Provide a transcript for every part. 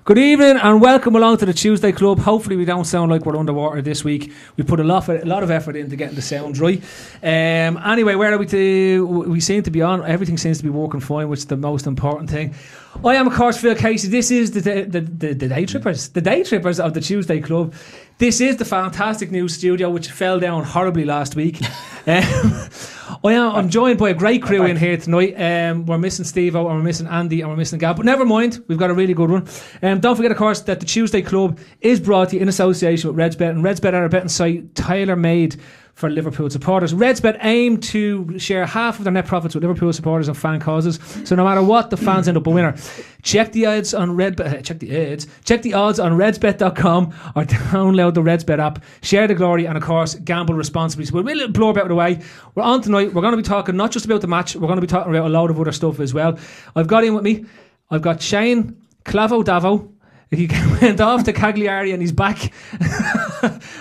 Good evening and welcome along to the Tuesday Club. Hopefully we don't sound like we're underwater this week. We put a lot of effort into getting the sound right. Anyway, where are we to? We seem to be on. Everything seems to be working fine, which is the most important thing. I am, of course, Phil Casey. This is the day trippers. The day trippers of the Tuesday Club. This is the fantastic new studio, which fell down horribly last week. I'm joined by a great crew in here tonight. We're missing Steve-O, and we're missing Andy, and we're missing Gab. But never mind, we've got a really good one. Don't forget, of course, that the Tuesday Club is brought to you in association with RedsBet. And RedsBet are a betting site tailor-made for Liverpool supporters. RedsBet aim to share half of their net profits with Liverpool supporters and fan causes. So no matter what, the fans end up a winner. Check the odds on Check the odds on redsbet.com or download the RedsBet app. Share the glory and, of course, gamble responsibly. So we'll be a little blurb out of the way. We're on tonight. We're going to be talking not just about the match. We're going to be talking about a load of other stuff as well. I've got in with me. I've got Shane Clavo Davo. He went off to Cagliari and he's back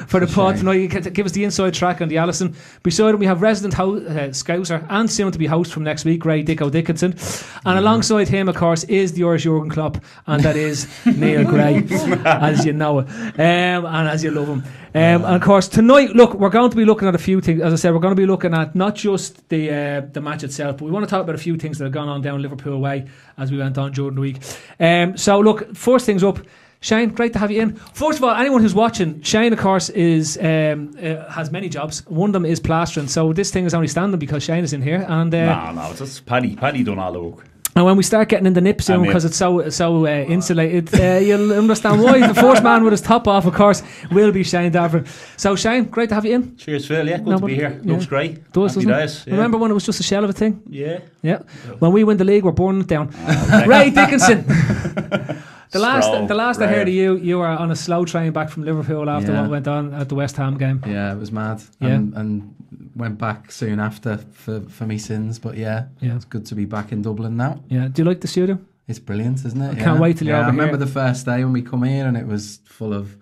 for the pod tonight. He can give us the inside track on the Allison. Beside him we have resident scouser and soon to be host from next week, Ray Dicko Dickinson. And alongside him, of course, is the Irish Jurgen Klopp, and that is Neil Gray, as you know it, and as you love him. And of course tonight, look, we're going to be looking at a few things. As I said, we're going to be looking at not just the match itself, but we want to talk about a few things that have gone on down Liverpool way as we went on during the week. So look, first things up, Shane, great to have you in. First of all, anyone who's watching, Shane, of course, is has many jobs. One of them is plastering, so this thing is only standing because Shane is in here. And no, it's just Paddy done all the work. And when we start getting in the nip soon, because it's so insulated, you'll understand why. The first man with his top off, of course, will be Shane Davern. So Shane, great to have you in. Cheers, Phil. Yeah, good to be here. Looks great. Does, happy days. Yeah. Remember when it was just a shell of a thing? Yeah. When we win the league, we're burning it down. Ray Dickinson. The last I heard of you were on a slow train back from Liverpool after what went on at the West Ham game. Yeah, it was mad. And went back soon after for me sins. But it's good to be back in Dublin now. Yeah, do you like the studio? It's brilliant, isn't it? I can't wait till you're over I remember here. the first day when we come here and it was full of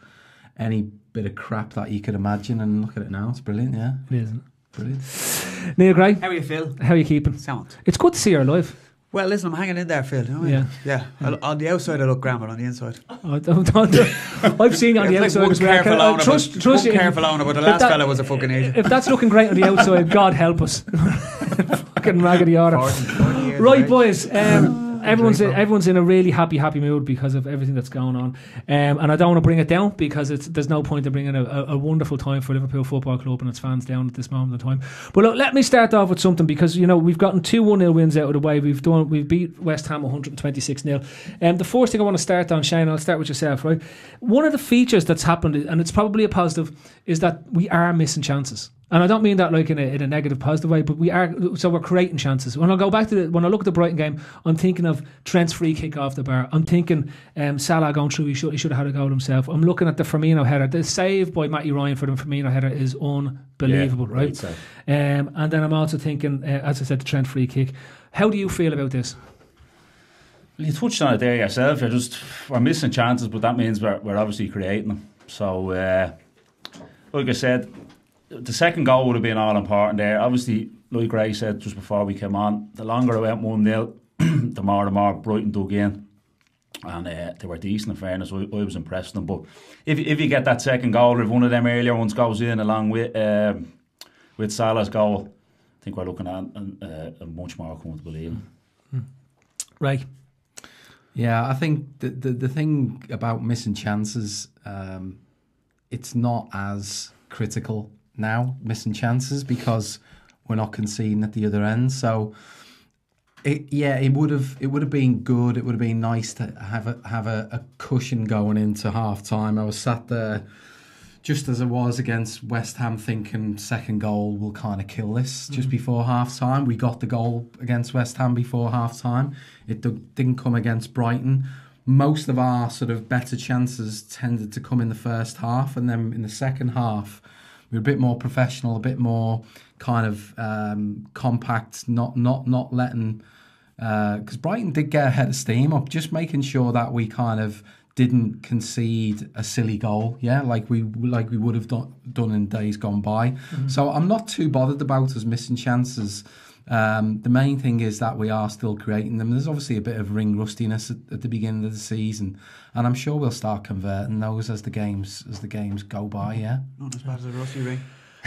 any bit of crap that you could imagine, and look at it now, it's brilliant. Yeah, it is, isn't it? Brilliant. Neil Gray, how are you, Phil? How are you keeping? Sound. It's good to see you alive. Well, listen, I'm hanging in there, Phil. Yeah. On the outside, I look grand, but on the inside, I've seen you on the outside as well. Trust you. Careful on it, but the last fella was a fucking idiot. If that's looking great on the outside, God help us. Fucking raggedy order. Right, boys. Everyone's in a really happy mood because of everything that's going on, and I don't want to bring it down because there's no point in bringing a wonderful time for Liverpool Football Club and its fans down at this moment in time. But look, let me start off with something, because we've gotten 2 1-0 wins out of the way. We've beat West Ham 126-0. The first thing I want to start on, Shane, I'll start with yourself, right? One of the features that's happened, and it's probably a positive, is that we are missing chances. And I don't mean that like in a negative, positive way, but we're creating chances. When I go back to when I look at the Brighton game, I'm thinking of Trent's free kick off the bar. I'm thinking Salah going through. He should have had a goal himself. I'm looking at the Firmino header. The save by Matty Ryan for the Firmino header is unbelievable, right? And then I'm also thinking, as I said, the Trent free kick. How do you feel about this? Well, you touched on it there yourself. We're missing chances, but that means we're obviously creating them. So, like I said, the second goal would have been all important there. Obviously, like Gray said just before we came on, the longer it went 1-0, the more Brighton dug in. And they were decent, in fairness. I was impressed with them. But if you get that second goal, if one of them earlier ones goes in along with Salah's goal, I think we're looking at a much more comfortable evening. Right. Yeah, I think the thing about missing chances, it's not as critical now, missing chances, because we're not conceding at the other end. So it would have been good. It would have been nice to have a cushion going into half time. I was sat there just as I was against West Ham thinking second goal will kind of kill this just before half time. We got the goal against West Ham before half time. It didn't come against Brighton. Most of our sort of better chances tended to come in the first half, and then in the second half we were a bit more professional, a bit more kind of compact, not letting, because Brighton did get ahead of steam up, just making sure that we kind of didn't concede a silly goal, like we would have done in days gone by. So I'm not too bothered about us missing chances. The main thing is that we are still creating them. There's obviously a bit of ring rustiness at the beginning of the season, and I'm sure we'll start converting those as the games go by. Yeah, not as bad as a rusty ring.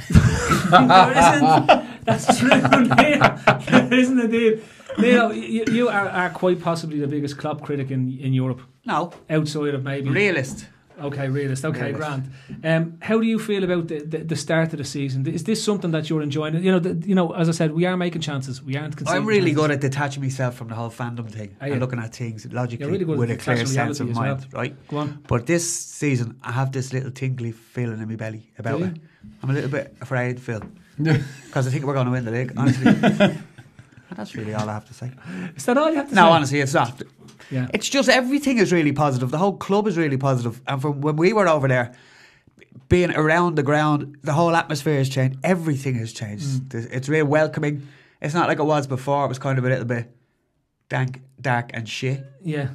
There isn't. That's true, Neil. There isn't indeed. Neil, you are quite possibly the biggest Klopp critic in Europe. No, outside of maybe realist. Okay, realist. Okay, grand. How do you feel about the start of the season? Is this something that you're enjoying? You know, as I said, we are making chances. We aren't conceding. I'm really chances. good at detaching myself from the whole fandom thing and looking at things logically really good with at a clear sense of mind. well. Right? Go on. But this season, I have this little tingly feeling in my belly about it. I'm a little bit afraid, Phil, because I think we're going to win the league. Honestly, and that's really all I have to say. Is that all you have to say? No, honestly, it's not. Yeah. It's just everything is really positive. The whole club is really positive. And from when we were over there, being around the ground, the whole atmosphere has changed. Everything has changed. It's real welcoming. It's not like it was before. It was kind of a little bit dank, dark and shit. Yeah.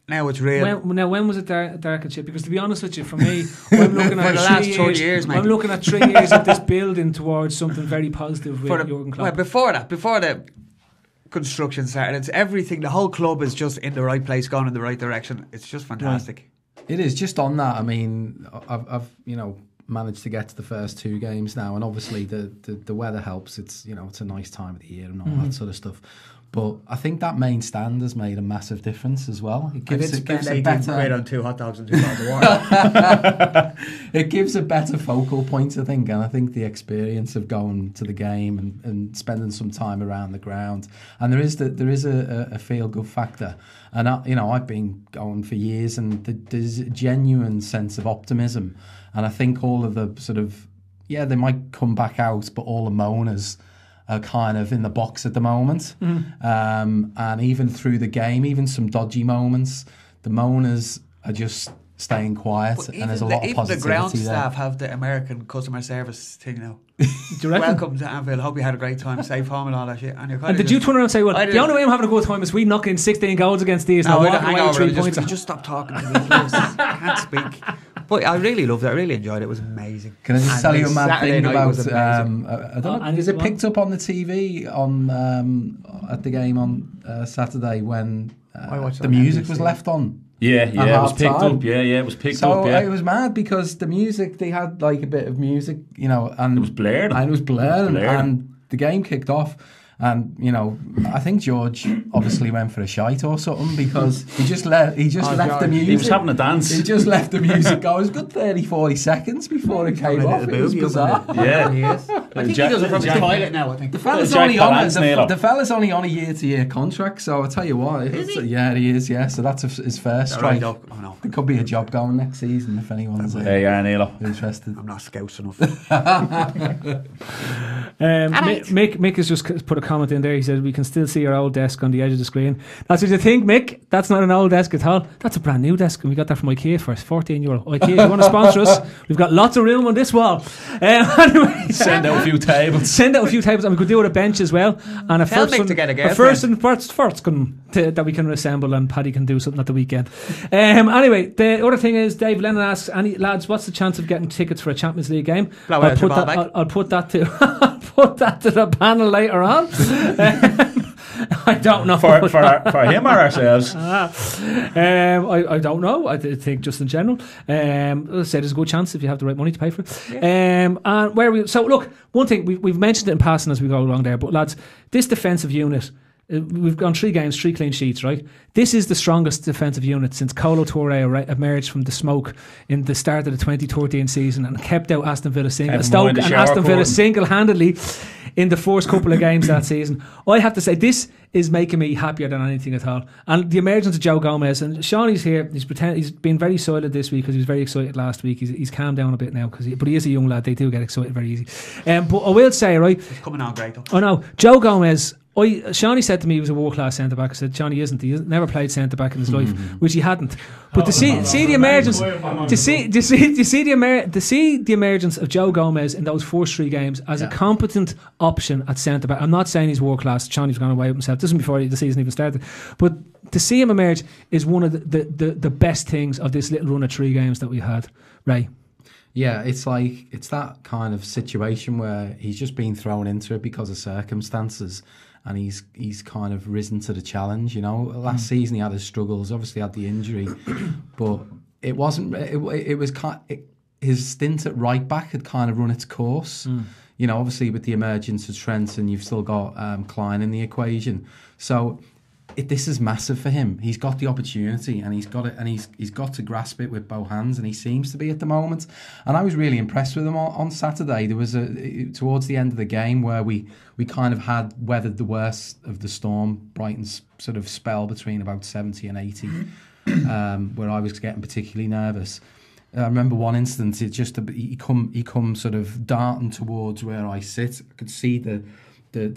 Now it's real. When was it dark and shit? Because to be honest with you, for me, I'm looking at the last 30 years, mate. I'm looking at 3 years of this building towards something very positive with Jurgen Klopp. Well, before the construction started, it's everything. The whole club is just in the right place, going in the right direction. It's just fantastic. It is. Just on that, I mean, I've managed to get to the first 2 games now, and obviously the weather helps. It's it's a nice time of the year and all that sort of stuff. But I think that main stand has made a massive difference as well. It gives a better on 2 hot dogs and 2 bottles of water. It gives a better focal point, I think, and I think the experience of going to the game and spending some time around the ground, and there is a feel good factor. And I've been going for years, and there's a genuine sense of optimism. And I think all of the sort of they might come back out, but all the moaners are kind of in the box at the moment. And even through the game, even some dodgy moments, the moaners are just staying quiet, and there's a lot of positivity there. Even the ground staff have the American customer service thing now. Do you reckon? Welcome to Anfield. Hope you had a great time, safe home and all that shit. And did you turn around and say, well, the only way I'm having a good time is we knock in 16 goals against these and I walk away with 3 points. Just stop talking to me, please. I can't speak. But I really loved it. I really enjoyed it. It was amazing. Can I just tell you a mad thing about? I don't know. And is it picked up on the TV on at the game on Saturday when the music was left on? Yeah, it was picked up. Yeah, it was picked up. Yeah, it was mad because the music, they had like a bit of music, and it was blared. And the game kicked off. And I think George obviously went for a shite or something because he just left the music. He was having a dance. He just left the music go. It was a good 30-40 seconds before it came off. It was bizarre. Yeah, he is. I think he does it from the toilet now. I think the fella's only on a year-to-year contract. So I'll tell you what. Yeah, he is. Yeah, so that's his first strike. Oh no, there could be a job going next season if anyone's interested. I'm not scouts enough. Mick has just put a comment in there. He said we can still see our old desk on the edge of the screen. That's what you think, Mick. That's not an old desk at all. That's a brand new desk, and we got that from IKEA for €14. IKEA, if you want to sponsor us, we've got lots of room on this wall. Anyway, send out a few tables, and we could do with a bench as well, and a first that we can assemble, and Paddy can do something at the weekend. Anyway, the other thing is Dave Lennon asks, lads, what's the chance of getting tickets for a Champions League game? I'll put that to the panel later on. I don't know for him or ourselves. I don't know. I think just in general. As I said, there's a good chance if you have the right money to pay for it. Yeah. And so look, one thing we've mentioned it in passing as we go along there, but lads, this defensive unit. We've gone 3 games, 3 clean sheets, right? This is the strongest defensive unit since Kolo Touré emerged from the smoke in the start of the 2013 season and kept out Aston Villa single-handedly in the first couple of games that season. I have to say, this is making me happier than anything at all. And the emergence of Joe Gomez, and Shawnee's here. He's been very solid this week because he was very excited last week. He's calmed down a bit now but he is a young lad. They do get excited very easy. But I will say, right, he's coming on great. Oh no, Joe Gomez. Shawnee said to me he was a world-class centre-back. I said, Shawnee isn't. He never played centre-back in his life, which he hadn't. But to see the emergence of Joe Gomez in those first 3 games as a competent option at centre-back. I'm not saying he's world-class. Shawnee's gone away with himself. This is before the season even started. But to see him emerge is one of the best things of this little run of 3 games that we had. Ray? Yeah, it's that kind of situation where he's just been thrown into it because of circumstances, and he's kind of risen to the challenge. Last season he had his struggles, obviously had the injury, but it wasn't. It was his stint at right back had kind of run its course. Obviously with the emergence of Trent, and you've still got Klein in the equation, so. This is massive for him. He's got the opportunity, and he's got it, and he's got to grasp it with both hands, and he seems to be at the moment. And I was really impressed with him on Saturday. There was towards the end of the game where we kind of had weathered the worst of the storm, Brighton's sort of spell between about 70 and 80, where I was getting particularly nervous. I remember one instance. He come sort of darting towards where I sit. I could see the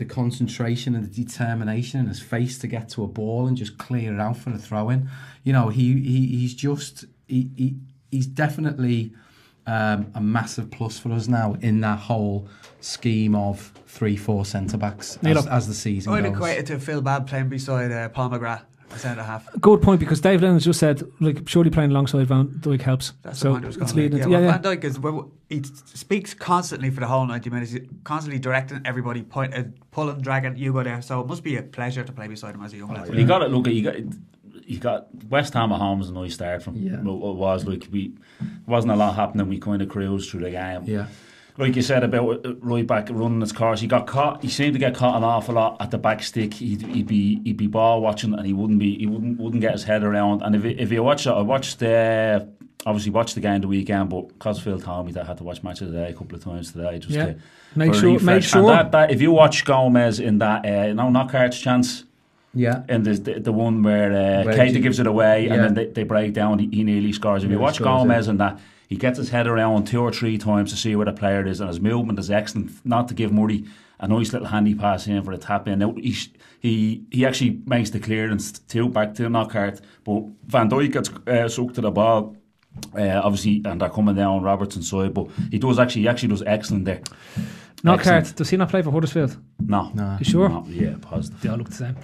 concentration and the determination in his face to get to a ball and just clear it out for a throw-in. He's definitely a massive plus for us now in that whole scheme of 3-4 centre-backs as the season goes. I'd equate it to Phil Babb playing beside Paul McGrath. Centre-half. Good point, because Dave Lennon just said, surely playing alongside Van Dijk helps. That's so the point I was going it's to make. leading. Van Dijk is he speaks constantly for the whole 90 minutes. He's constantly directing everybody, pulling, dragging. You go there, so it must be a pleasure to play beside him as a young lad. You got to look at you got West Ham at home was a nice start from. Yeah. It was wasn't a lot happening. We kind of cruised through the game. Yeah. Like you said about right back running his course, he got caught. He seemed to get caught an awful lot at the back stick. He'd be ball watching, and he wouldn't get his head around. And if you watch it, I watched obviously watched the game the weekend, but because Phil told me that I had to watch Match of the Day a couple of times today, just to make sure. And that if you watch Gomez in that Knockhart's chance. Yeah, and there's the one where Keita gives it away, and then they break down. He nearly scores. If you watch Gomez in that, he gets his head around 2 or 3 times to see where the player is, and his movement is excellent. Not to give Murray a nice little handy pass in for a tap in. Now, he actually makes the clearance back to Knockhart, but Van Dijk gets sucked to the ball. Obviously, and they're coming down Robertson's side, but he actually does excellent there. Knockhart, does he not play for Huddersfield? No. You sure? No, yeah, positive. They all look the same.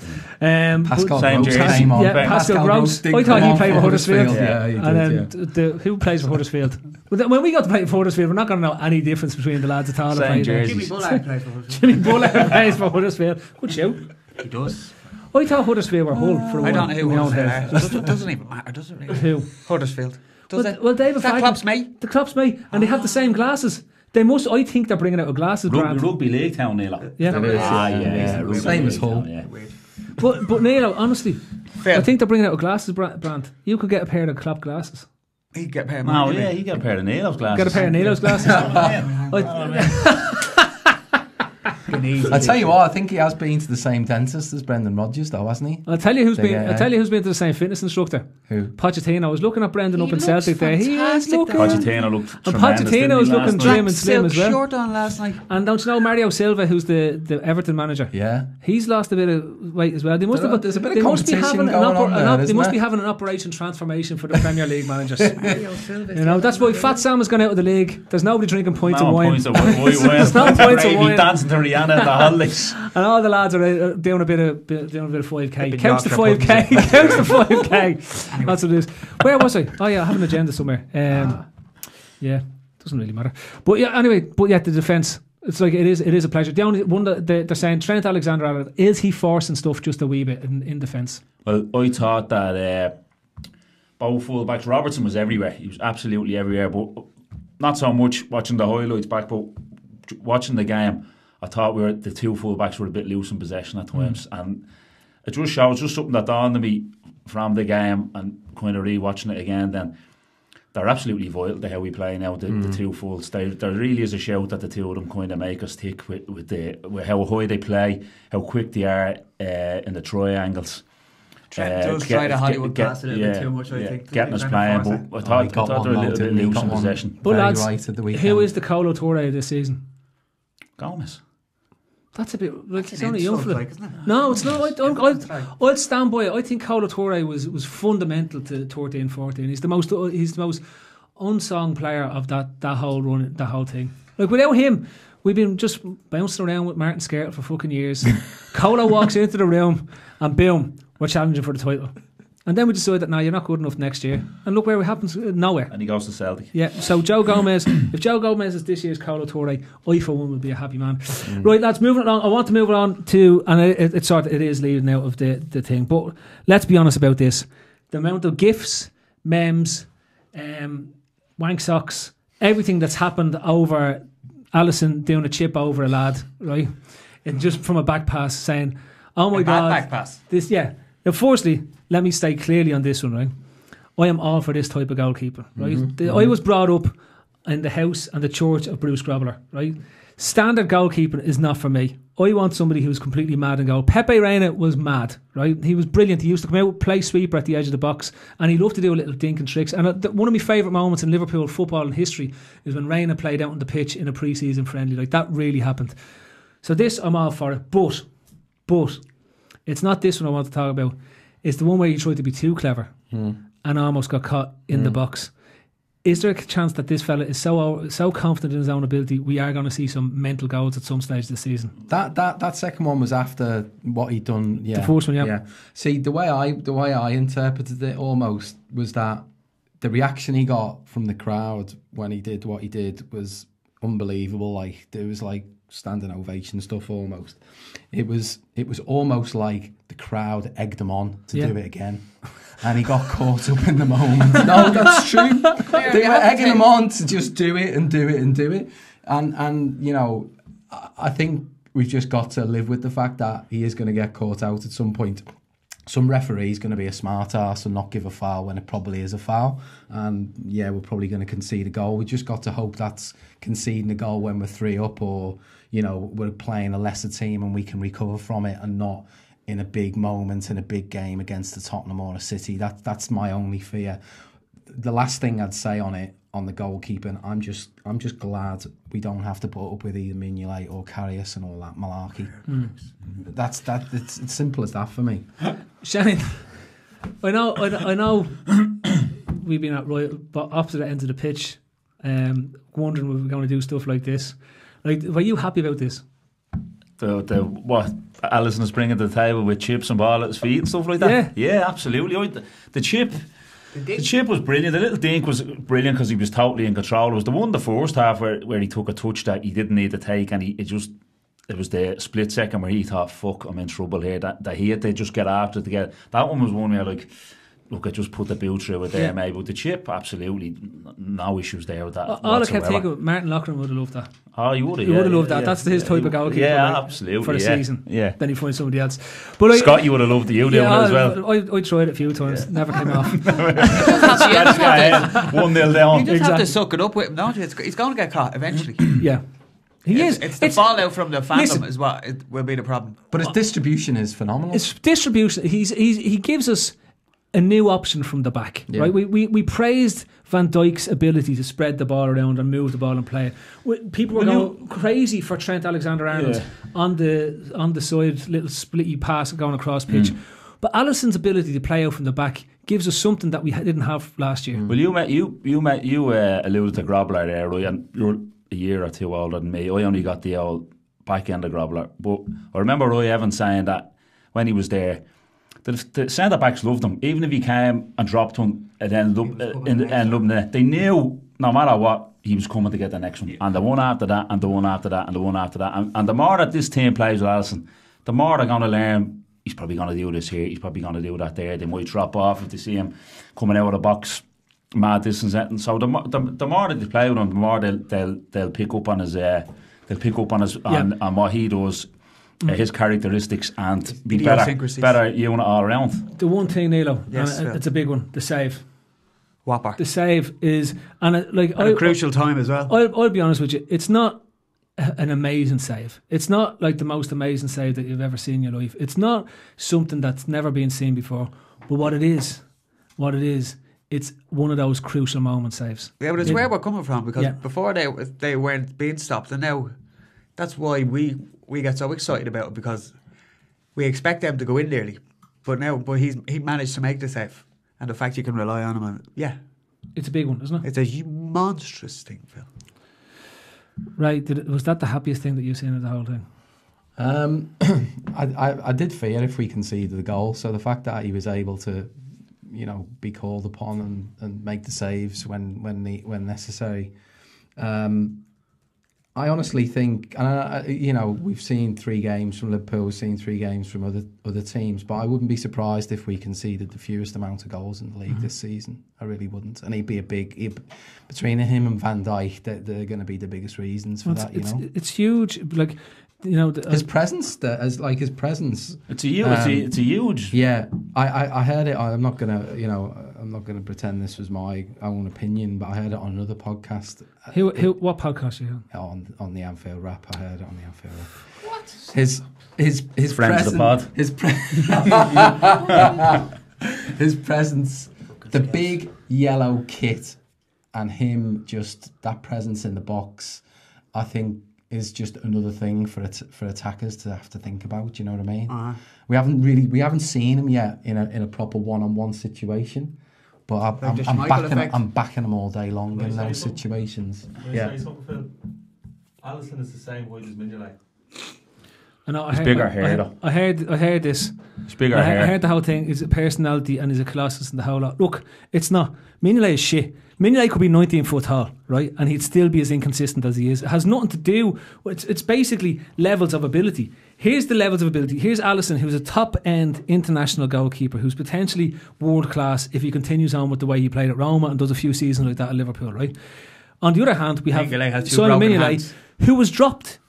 Pascal same Gross jersey. came on. Pascal Gross. I thought he played for Huddersfield. Yeah, he did, and then who plays for Huddersfield? When we got to play for Huddersfield, we're not going to know any difference between the lads at all. Same jersey. Jimmy Bullard plays for Huddersfield. Jimmy Bullard plays for Huddersfield. Good shout. He does. I thought Huddersfield were Hull for a while. I don't know who Huddersfield are. Doesn't even matter, does it really? Who? Huddersfield. Does it? Well, David that Fagin. Klopp's mate. The Klopp's mate. And they have the same glasses. They must. I think they're bringing out a glasses brand. Rugby League town, Neil. Yeah. Same as Hull. Weird. But Neil, honestly, Fair. I think they're bringing out a glasses brand. You could get a pair of Klopp glasses. He'd get a pair of Oh yeah, he got a pair of Neil's glasses. Get a pair of Neil's glasses. I tell you what, I think he has been to the same dentist as Brendan Rodgers, though, hasn't he? I'll tell you who's been to the same fitness instructor. Who? Pochettino. I was looking at Brendan up in Celtic there. He is looking. Pochettino looked And tremendous. Pochettino was looking trim and slim as well. Short on last night. And don't you know Mario Silva, who's the Everton manager? Yeah. He's lost a bit of weight as well. They must have. There's a bit of they must be competition having going on there, They isn't must there? be having an operation transformation for the Premier League managers. That's why Fat Sam has gone out of the league. There's nobody drinking pints of wine. There's no pints of wine. Dancing to Rihanna at the holidays. And all the lads are doing a bit of 5k. Counts the 5k. Counts the 5k. That's what it is. Where was I? Oh yeah, I have an agenda somewhere. Yeah, doesn't really matter. But yeah, anyway. But yeah, the defence. It's like it is a pleasure. The only one that they're saying Trent Alexander-Arnold, is he forcing stuff just a wee bit in defence? Well, I thought that both full-backs. Robertson was everywhere. He was absolutely everywhere. But not so much watching the highlights back, but watching the game. I thought the 2 full-backs were a bit loose in possession at times, and it just shows just something that dawned on me from the game and kind of re-watching it again. Then they're absolutely vital to how we play now. The 2 fulls, there really is a shout that the 2 of them kind of make us tick with how high they play, how quick they are in the triangles. Trent does try to Hollywood pass a little bit too much, I think. Getting us playing, but I thought they were a little bit loose in possession. But lads, who is the Colo Touré this season? Gomez. That's a bit like That's he's an only young insult, for like, isn't it? No, it's not. I'll stand by it. I think Colo Touré was fundamental to 13-14. He's the most unsung player of that whole run, that whole thing. Like without him, we've been just bouncing around with Martin Skrtel for fucking years. Colo walks into the room and boom, we're challenging for the title. And then we decide that, no, you're not good enough next year. And look where it happens, nowhere. And he goes to Celtic. Yeah, so Joe Gomez, if Joe Gomez is this year's Colo Toure, I for one would be a happy man. Right, lads, moving along. I want to move on to, and it is leading out of the thing, but let's be honest about this. The amount of gifs, memes, wank socks, everything that's happened over Alisson doing a chip over a lad, right? And just from a back pass saying, oh my God. Back pass. This, yeah. Now, firstly, let me stay clearly on this one, right? I am all for this type of goalkeeper, right? I was brought up in the house and the church of Bruce Grobbler, right? Standard goalkeeping is not for me. I want somebody who's completely mad in goal. Pepe Reina was mad, right? He was brilliant. He used to come out, play sweeper at the edge of the box, and he loved to do a little dink and tricks. And one of my favourite moments in Liverpool football in history is when Reina played out on the pitch in a pre-season friendly. Like, that really happened. So this, I'm all for it. But it's not this one I want to talk about. It's the one where he tried to be too clever and almost got caught in the box. Is there a chance that this fella is so confident in his own ability, we are going to see some mental goals at some stage this season? That second one was after what he'd done. Yeah, the first one, yeah. See, the way I interpreted it almost was that the reaction he got from the crowd when he did what he did was unbelievable. Like, there was like standing ovation stuff almost. It was almost like the crowd egged him on to do it again. And he got caught up in the moment. No, that's true. They were egging him on to just do it and do it and do it. And you know, I think we've just got to live with the fact that he is going to get caught out at some point. Some referee's going to be a smart arse and not give a foul when it probably is a foul. And yeah, we're probably going to concede a goal. We just got to hope that's conceding a goal when we're 3 up, or, you know, we're playing a lesser team and we can recover from it, and not in a big moment in a big game against a Tottenham or a City. That's my only fear. The last thing I'd say on it, on the goalkeeping, I'm just glad we don't have to put up with either Mignolet or Karius and all that malarkey. It's simple as that for me. Shannon, I know we've been at opposite ends of the pitch, wondering if we're going to do stuff like this. Like, were you happy about this? The what Alisson is bringing to the table with chips and ball at his feet and stuff like that. Yeah, absolutely. The chip was brilliant. The little dink was brilliant because he was totally in control. It was the one the first half where he took a touch that he didn't need to take, and it was the split second where he thought, fuck, I'm in trouble here. That he had to just get after it to get. That one was one where, like, look, I just put the boot through it there, maybe. But the chip, absolutely, no issues there with that. All I kept thinking, Martin Loughlin would have loved that. Oh, you would have. He would have loved that. That's his type of goalkeeper. Yeah, absolutely. For a season. Yeah. Then he finds somebody else. But Scott, you would have loved you doing it as well. I tried it a few times. Never came off. 1-0 down. You just have to suck it up with him, don't you? He's going to get caught eventually. Yeah. He is. It's the fallout from the fandom is what it will be the problem. But his distribution is phenomenal. His distribution, he gives us a new option from the back, right? We praised Van Dijk's ability to spread the ball around and move the ball and play it. People were going crazy for Trent Alexander-Arnold on the side, little splitty pass going across pitch. But Alisson's ability to play out from the back gives us something that we didn't have last year. Well, you alluded to Grobbler there, right? And you're a year or two older than me. I only got the old back end of Grobbler, but I remember Roy Evans saying that when he was there, the centre backs loved him. Even if he came and dropped him and then loved it, they knew no matter what he was coming to get the next one, and the one after that, and the one after that, and the one after that. And the more that this team plays with Alisson, the more they're going to learn. He's probably going to do this here. He's probably going to do that there. They might drop off if they see him coming out of the box, mad distance. And so the more that they play with him, the more they'll pick up on his on what he does. His characteristics and be better unit all around. The one thing, Nilo, it's a big one, the save. Whopper. The save is a crucial time as well. I'll be honest with you, it's not an amazing save. It's not like the most amazing save that you've ever seen in your life. It's not something that's never been seen before. But what it is, it's one of those crucial moment saves. Yeah, but it's where we're coming from, because before they weren't being stopped, and now that's why we get so excited about it, because we expect them to go in nearly. But he managed to make the save, and the fact you can rely on him, it's a big one, isn't it? It's a monstrous thing, Phil. Right, was that the happiest thing that you've seen of the whole thing? I did fear if we conceded the goal, so the fact that he was able to be called upon and make the saves when necessary. I honestly think, and we've seen 3 games from Liverpool, we've seen 3 games from other teams, but I wouldn't be surprised if we conceded the fewest amount of goals in the league this season. I really wouldn't, and between him and Van Dijk, they're going to be the biggest reasons for that. It's huge, like. His presence, his presence. It's a huge. Yeah, I heard it. I'm not gonna pretend this was my own opinion, but I heard it on another podcast. What podcast you heard? On the Anfield Rap. I heard it on the Anfield Rap. What? His friends of the pod. His presence, the big yellow kit, and him just that presence in the box. I think. Is just another thing for attackers to have to think about. Do you know what I mean? Uh-huh. We haven't seen him yet in a proper one-on-one situation. But I'm backing him all day long in those situations. Say something, Phil? Alisson is the same height as Mignolet. He's bigger hair though. I heard this. It's bigger hair. I heard the whole thing. Is a personality and is a colossus and the whole lot. Look, it's not. Mignolet is shit. Mignolet could be 19 foot tall, right? And he'd still be as inconsistent as he is. It has nothing to do. It's basically levels of ability. Here's the levels of ability. Here's Alisson, who's a top-end international goalkeeper, who's potentially world-class if he continues on with the way he played at Roma and does a few seasons like that at Liverpool, right? On the other hand, we have Simon Mignolet, who was dropped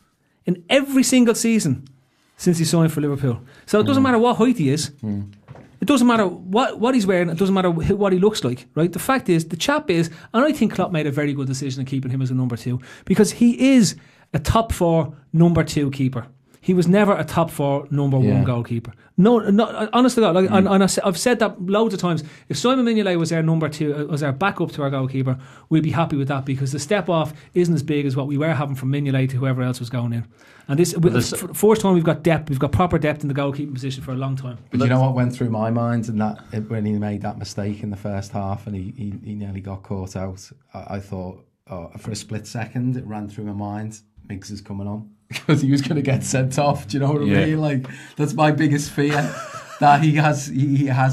in every single season since he signed for Liverpool. So it doesn't matter what height he is. It doesn't matter what he's wearing. It doesn't matter what he looks like, right? The fact is, the chap is, and I think Klopp made a very good decision in keeping him as a number 2 because he is a top 4 number 2 keeper. He was never a top 4 number 1 goalkeeper. No, honestly, God, and I've said that loads of times. If Simon Mignolet was our number 2, was our backup to our goalkeeper, we'd be happy with that because the step off isn't as big as what we were having from Mignolet to whoever else was going in. And this first time we've got depth, we've got proper depth in the goalkeeping position for a long time. But you know what went through my mind when he made that mistake in the first half and he nearly got caught out. I thought, for a split second, it ran through my mind, Miggs is coming on. Because he was going to get sent off. Do you know what I mean? Like, that's my biggest fear. That he has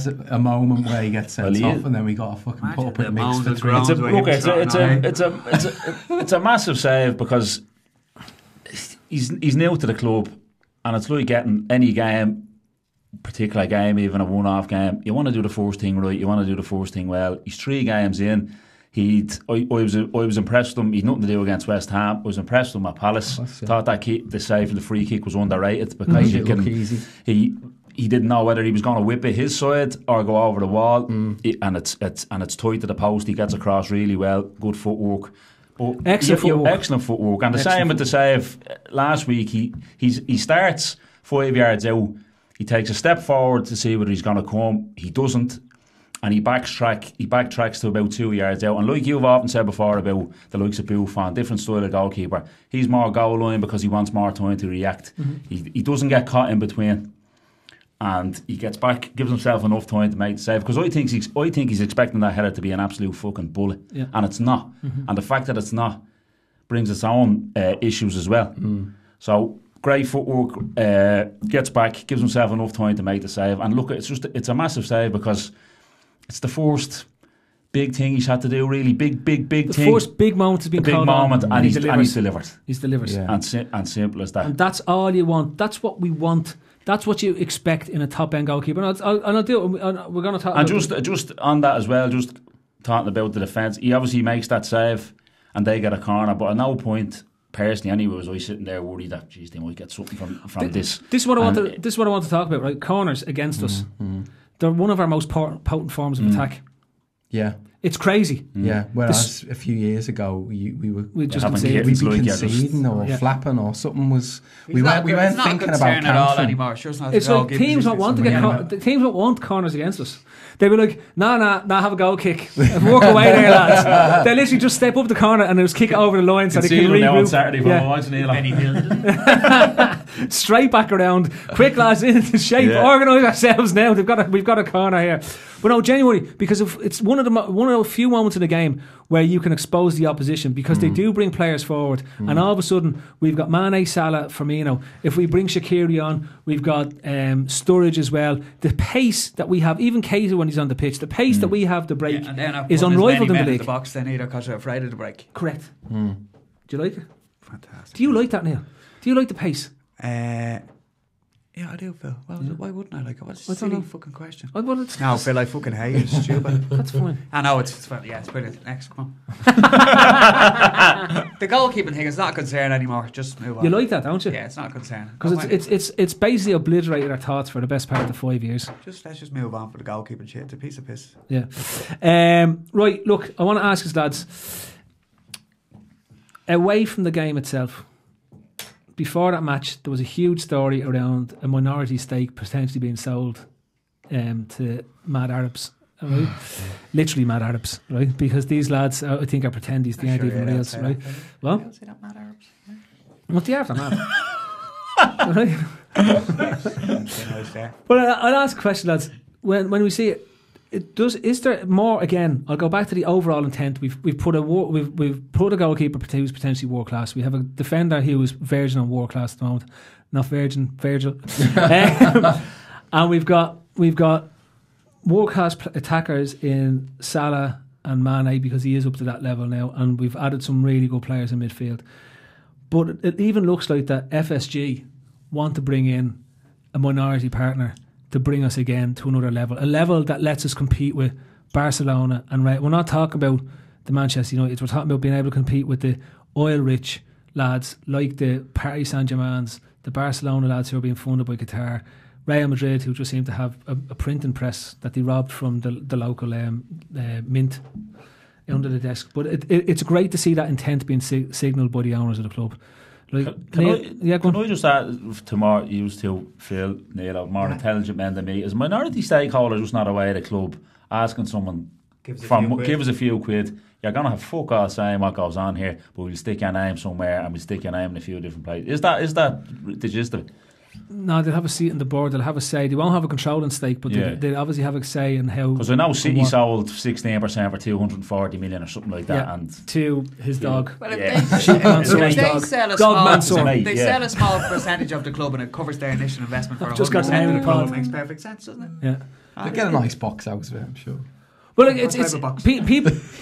a moment where he gets sent off, and then we got a fucking pulpit mix for 3. It's a massive save because he's new to the club, and it's like getting any game, particular game, even a one-off game. You want to do the first thing right. You want to do the first thing well. He's 3 games in. I was impressed with him. He'd nothing to do against West Ham. I was impressed with him at Palace. Thought that the save and the free kick was underrated because he didn't know whether he was going to whip it his side or go over the wall. And it's tight to the post. He gets across really well. Good footwork. Excellent footwork. And the same with the save last week. He starts 5 yards out. He takes a step forward to see whether he's going to come. He doesn't. And he backtracks to about 2 yards out. And like you've often said before about the likes of Buffon, different style of goalkeeper, he's more goal line because he wants more time to react. He doesn't get caught in between. And he gets back, gives himself enough time to make the save. Because I think he's expecting that header to be an absolute fucking bullet. Yeah. And it's not. And the fact that it's not brings its own issues as well. So great footwork, gets back, gives himself enough time to make the save. And look, it's a massive save because it's the first big thing he's had to do, really. Big thing. The first big moment has been called on. And he's delivered. He's delivered. Yeah. And simple as that. And that's all you want. That's what we want. That's what you expect in a top-end goalkeeper. And I'll do it. We're going to talk about just on that as well, just talking about the defence, he obviously makes that save and they get a corner, but at no point, personally anyway, was I sitting there worried that, geez, they might get something from this. This is what I want to talk about, right? Corners against us. They're one of our most potent forms of attack. Yeah. It's crazy. Yeah. Whereas a few years ago, we'd just conceding or flapping or something was. We weren't thinking about it all anymore. Sure, it's like teams don't want to get teams don't want corners against us. They'd be like, nah, have a goal kick. Walk away there, lads. They literally just step up the corner and just kick it over the line so they can regroup. On Saturday for watching straight back around. Quick lads, into shape. Organise ourselves now. We've got a corner here. But no, genuinely, because it's one of the few moments in the game where you can expose the opposition, because they do bring players forward, and all of a sudden we've got Mane, Salah, Firmino. If we bring Shaqiri on, we've got Sturridge as well. The pace that we have, even Keita when he's on the pitch, the pace that we have to break is unrivaled in the league. The box then either because they're afraid of the break. Correct. Do you like it? Fantastic. Do you like that, Neil? Do you like the pace? Yeah, I do, Phil. Well, why wouldn't I like it? What's a silly fucking question? No, Phil, I fucking hate it. It's stupid. That's fine. I know, it's brilliant. Next, come on. The goalkeeping thing is not a concern anymore. Just move on. You like that, don't you? Yeah, it's not a concern. Because it's basically obliterated our thoughts for the best part of the 5 years. Let's just move on for the goalkeeping shit. It's a piece of piss. Yeah. Right, look, I want to ask us, lads, away from the game itself, before that match, there was a huge story around a minority stake potentially being sold to mad Arabs. Right? Literally mad Arabs, right? Because these lads, I think, are pretendies. They ain't even reals, right? Well, don't say that, mad Arabs. what the Arabs are mad? Right? But I'll ask a question, lads. When we see it, is there more? Again, I'll go back to the overall intent. We've put a goalkeeper who's potentially world class. We have a defender who is virgin on world class at the moment, not virgin, Virgil. And we've got world class attackers in Salah and Mane, because he is up to that level now, and we've added some really good players in midfield. But it even looks like that FSG want to bring in a minority partner to bring us again to another level, a level that lets us compete with Barcelona and we're not talking about the Manchester United, we're talking about being able to compete with the oil-rich lads like the Paris Saint-Germains, the Barcelona lads who are being funded by Qatar, Real Madrid, who just seem to have a printing press that they robbed from the local mint under the desk. But it's great to see that intent being signalled by the owners of the club. Like, can I just add to more used to Phil, Neil, more intelligent men than me, is minority stakeholder just not away at a club asking someone give us a few quid. You're gonna have fuck all saying what goes on here, but we'll stick your name somewhere and we'll stick your name in a few different places. Is that the gist of it? No, they'll have a seat on the board, they'll have a say. They won't have a controlling stake, but they'll obviously have a say in how. Because I know City sold 16% for 240 million or something like that, and to his dog. Well, if they sell a small percentage of the club and it covers their initial investment for 100% of the club, it makes perfect sense, doesn't it? Yeah, they get a nice box out of it, I'm sure. Well, like, it's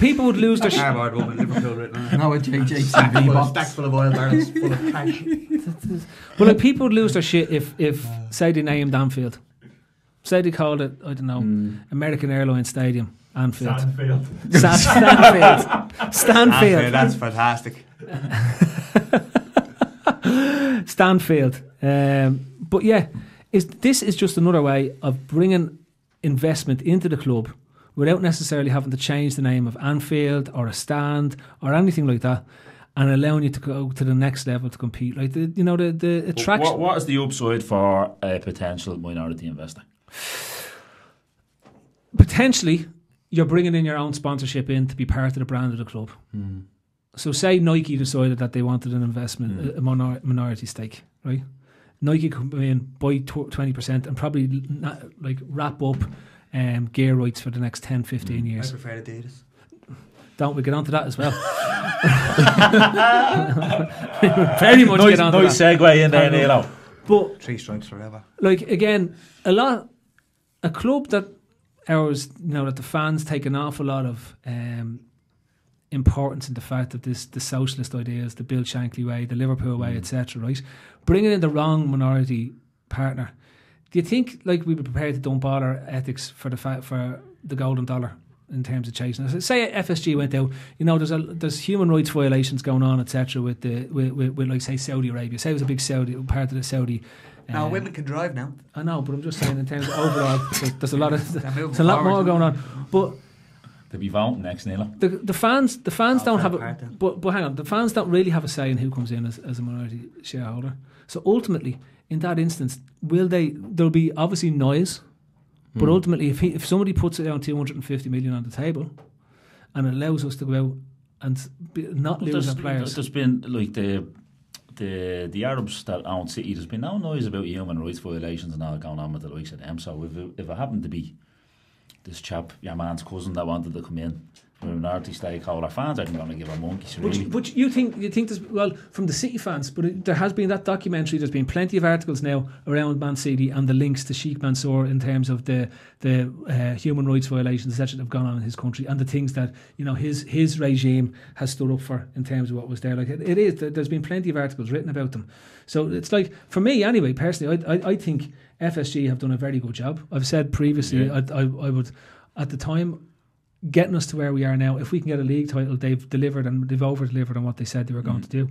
people would lose their shit. Hard woman, Liverpool written on it. No, a JJTV box. Stack full of oil barrels, full of cash. Well, like, people would lose their shit if say they named Anfield. Say they called it, I don't know, American Airlines Stadium, Anfield. Stanfield. That's fantastic. Stanfield. But yeah, this is just another way of bringing investment into the club without necessarily having to change the name of Anfield or a stand or anything like that, and allowing you to go to the next level to compete. Like the attraction. What is the upside for a potential minority investor? Potentially, you're bringing in your own sponsorship in to be part of the brand of the club. So say Nike decided that they wanted an investment, a minority stake, right? Nike could come in, buy 20% and probably wrap up gear rights for the next 10-15 years. I prefer Adidas. Don't we get onto that as well? Very much get onto that. Nice segue in there, Neil. But 3 strikes forever. Like, again, a club that ours, that the fans take an awful lot of importance in the fact of the socialist ideas, the Bill Shankly way, the Liverpool way, etc. Right, bringing in the wrong minority partner. Do you think we'd be prepared to dump all our ethics for the golden dollar in terms of chasing us? Say FSG went out, there's human rights violations going on, etc. with like say Saudi Arabia. Say it was a big part of the Saudi. Now women can drive now. I know, but I'm just saying in terms of overall, there's a lot more going on. But they'll be voting next, Neil. The fans don't have but hang on, the fans don't really have a say in who comes in as a minority shareholder. So ultimately, in that instance, there'll be obviously noise, but ultimately, if somebody puts it down 250 million on the table, and it allows us to go out and not lose our players. There's been the Arabs that own City, there's been no noise about human rights violations and all going on with the likes of them. So if it happened to be this chap, your man's cousin, that wanted to come in, for a minority stakeholder, fans aren't going to give a monkeys, really. But you think there's, well, from the City fans, but there has been that documentary. There's been plenty of articles now around Man City and the links to Sheikh Mansour in terms of the human rights violations that have gone on in his country and the things that his regime has stood up for in terms of what was there. Like it is, there's been plenty of articles written about them. So it's like, for me anyway, personally, I think FSG have done a very good job. I've said previously, I would, at the time, getting us to where we are now, if we can get a league title, they've delivered and they've over-delivered on what they said they were going to do.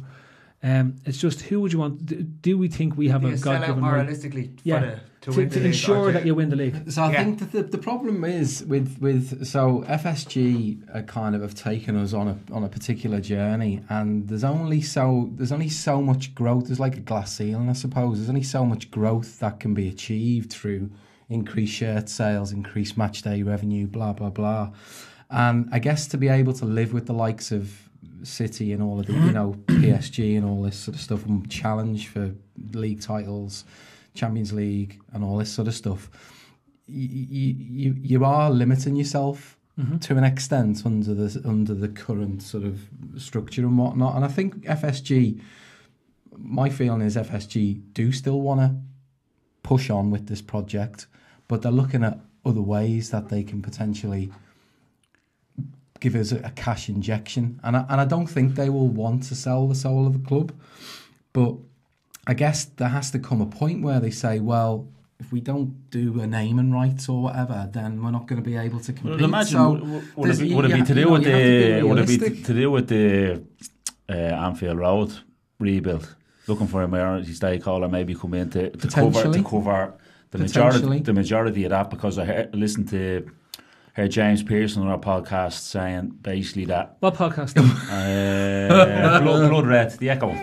It's just, who would you want? Do we think we have a God-given right? Realistically to ensure that you win the league? So I think that the problem is with so FSG are kind of have taken us on a particular journey, and there's only so much growth. There's like a glass ceiling, I suppose. There's only so much growth that can be achieved through increased shirt sales, increased match day revenue, blah blah blah. And I guess to be able to live with the likes of City and all of the PSG and all this sort of stuff, and challenge for league titles, Champions League and all this sort of stuff, you are limiting yourself to an extent under the current sort of structure and whatnot. And I think FSG, my feeling is FSG do still want to push on with this project, but they're looking at other ways that they can potentially give us a cash injection, and I don't think they will want to sell the soul of the club, but I guess there has to come a point where they say, well, if we don't do a naming rights or whatever, then we're not going to be able to compete. Well, imagine, would it be to do with the Anfield Road rebuild? Looking for a minority stakeholder, maybe come in to cover the majority of that, because I listened to James Pearson on our podcast saying basically that. What podcast? Blood Red, the Echo.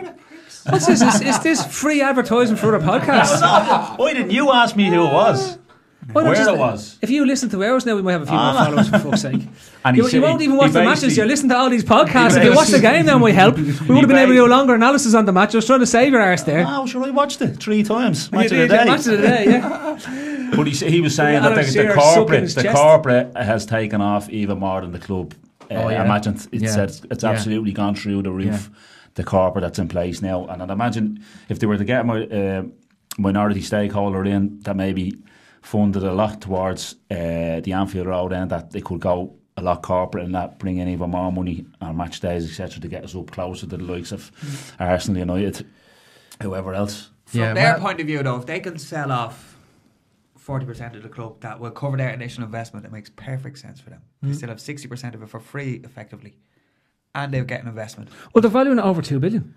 What's this? Is this free advertising for other podcasts? Why didn't you ask me who it was? Where it was? If you listen to ours now, we might have a few more followers, for fuck's sake. And you won't even watch the matches. You're listening to all these podcasts. If you watch the game now, might help. We would have been able to do a longer analysis on the match. I was trying to save your arse there. Oh, sure, I watched it 3 times. Match of the day, yeah. But he was saying that the corporate has taken off even more than the club. I imagine it's absolutely gone through the roof. The corporate that's in place now, and I'd imagine if they were to get a minority stakeholder in that maybe funded a lot towards the Anfield Road end, that they could go a lot corporate and that bring in even more money on match days, etc., to get us up closer to the likes of Arsenal, United, whoever else. From their point of view, though, if they can sell off 40% of the club, that will cover their initial investment. It makes perfect sense for them. They still have 60% of it for free, effectively, and they'll get an investment. Well, they're valuing it over 2 billion.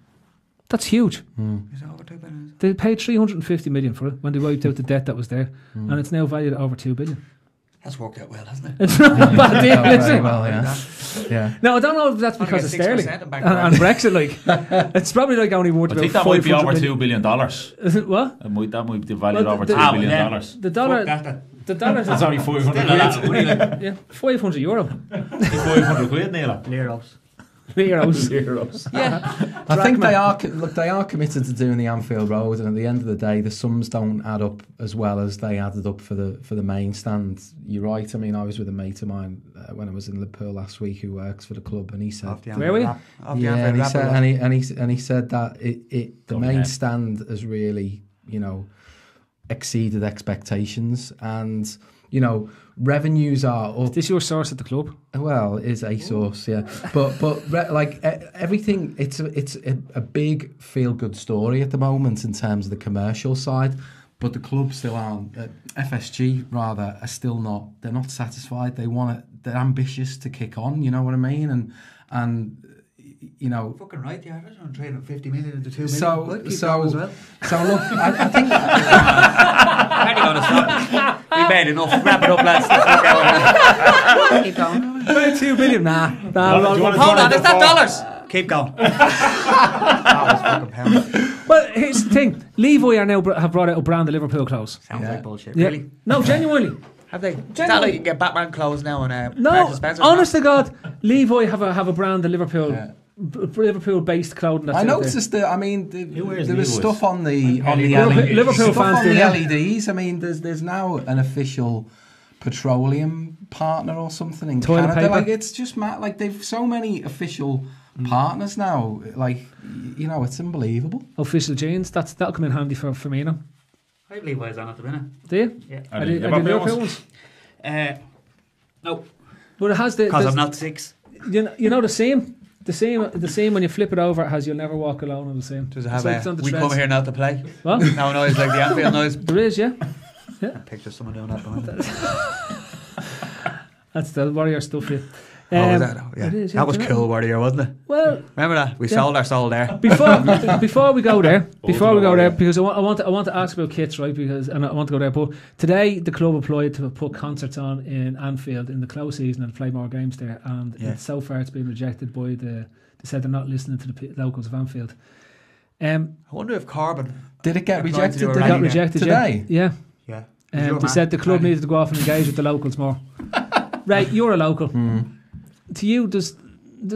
That's huge. Is it over 2 billion? They paid 350 million for it when they wiped out the debt that was there, and it's now valued at over 2 billion. That's worked out well, hasn't it? It's not a bad deal, is it? Well, yeah. Now, I don't know if that's because of Sterling and Brexit. Like, it's probably like only worth I about think that might be over $500 $2 billion. Is it what? That might be valued over $2 billion. The dollar. That's only 500 quid. Yeah, 500 euro. 500 quid, Neil. Euros. Yeah, I think they are committed to doing the Anfield Road, and at the end of the day, the sums don't add up as well as they added up for the main stand. You're right. I mean, I was with a mate of mine when I was in Liverpool last week who works for the club, and he said, "Where were you?" And he said that the main stand has really, exceeded expectations, and revenues are up. Is this your source at the club? Well, it is a source, yeah. But everything, it's a big feel-good story at the moment in terms of the commercial side. But the club still aren't. FSG rather are still not. They're not satisfied. They're ambitious to kick on. You know what I mean? And fucking right, yeah. I was on trading 50 million into 2 million. So look, I think. We made enough. Wrap it up, lads. Keep going. About 2 billion, nah. Hold on, is that dollars? Keep going. Well, here's the thing. Levi are now have brought out a brand of Liverpool clothes. Sounds like bullshit. Yeah. Really? No, genuinely. Have they? It's not like you can get Batman clothes now and no, honest to God, Levi have a brand of Liverpool Liverpool-based clothing. That's I out there. noticed that. I mean, wears there was Neil's? stuff on the Liverpool stuff fans on do, the yeah. LEDs. I mean, there's now an official petroleum partner or something in Toilet Canada. paper. Like, it's just mad. Like, they've so many official partners now. Like, you know, it's unbelievable. Official jeans. That'll come in handy for Firmino. I believe I was on at the minute. Do you? Yeah. Are Are they they Liverpool Liverpool ones? ones? No, But it has because the I'm not 6. you know the same when you flip it over. It has "You'll never walk alone" on the same. Does it It's have like it's on the we threads. come here not to play? What? No noise like the Anfield noise. There is, yeah. I picture someone doing that behind it. That's the Warrior stuff here. Oh, was that? Yeah. It is, yeah, That was do you know? cool, Warrior, wasn't it? Well, Remember that? We Yeah. sold our soul there. before we go there, Warrior. because I want to ask about kits, right? Because and I want to go there. But today the club applied to put concerts on in Anfield in the close season and play more games there, and so far it's been rejected by the. They said they're not listening to the locals of Anfield. I wonder if Corbyn Did it get applied to rejected? do a Did They it got rally rejected today? Yeah. Yeah. They said the club needed to go off and engage with the locals more. Right, you're a local. To you, does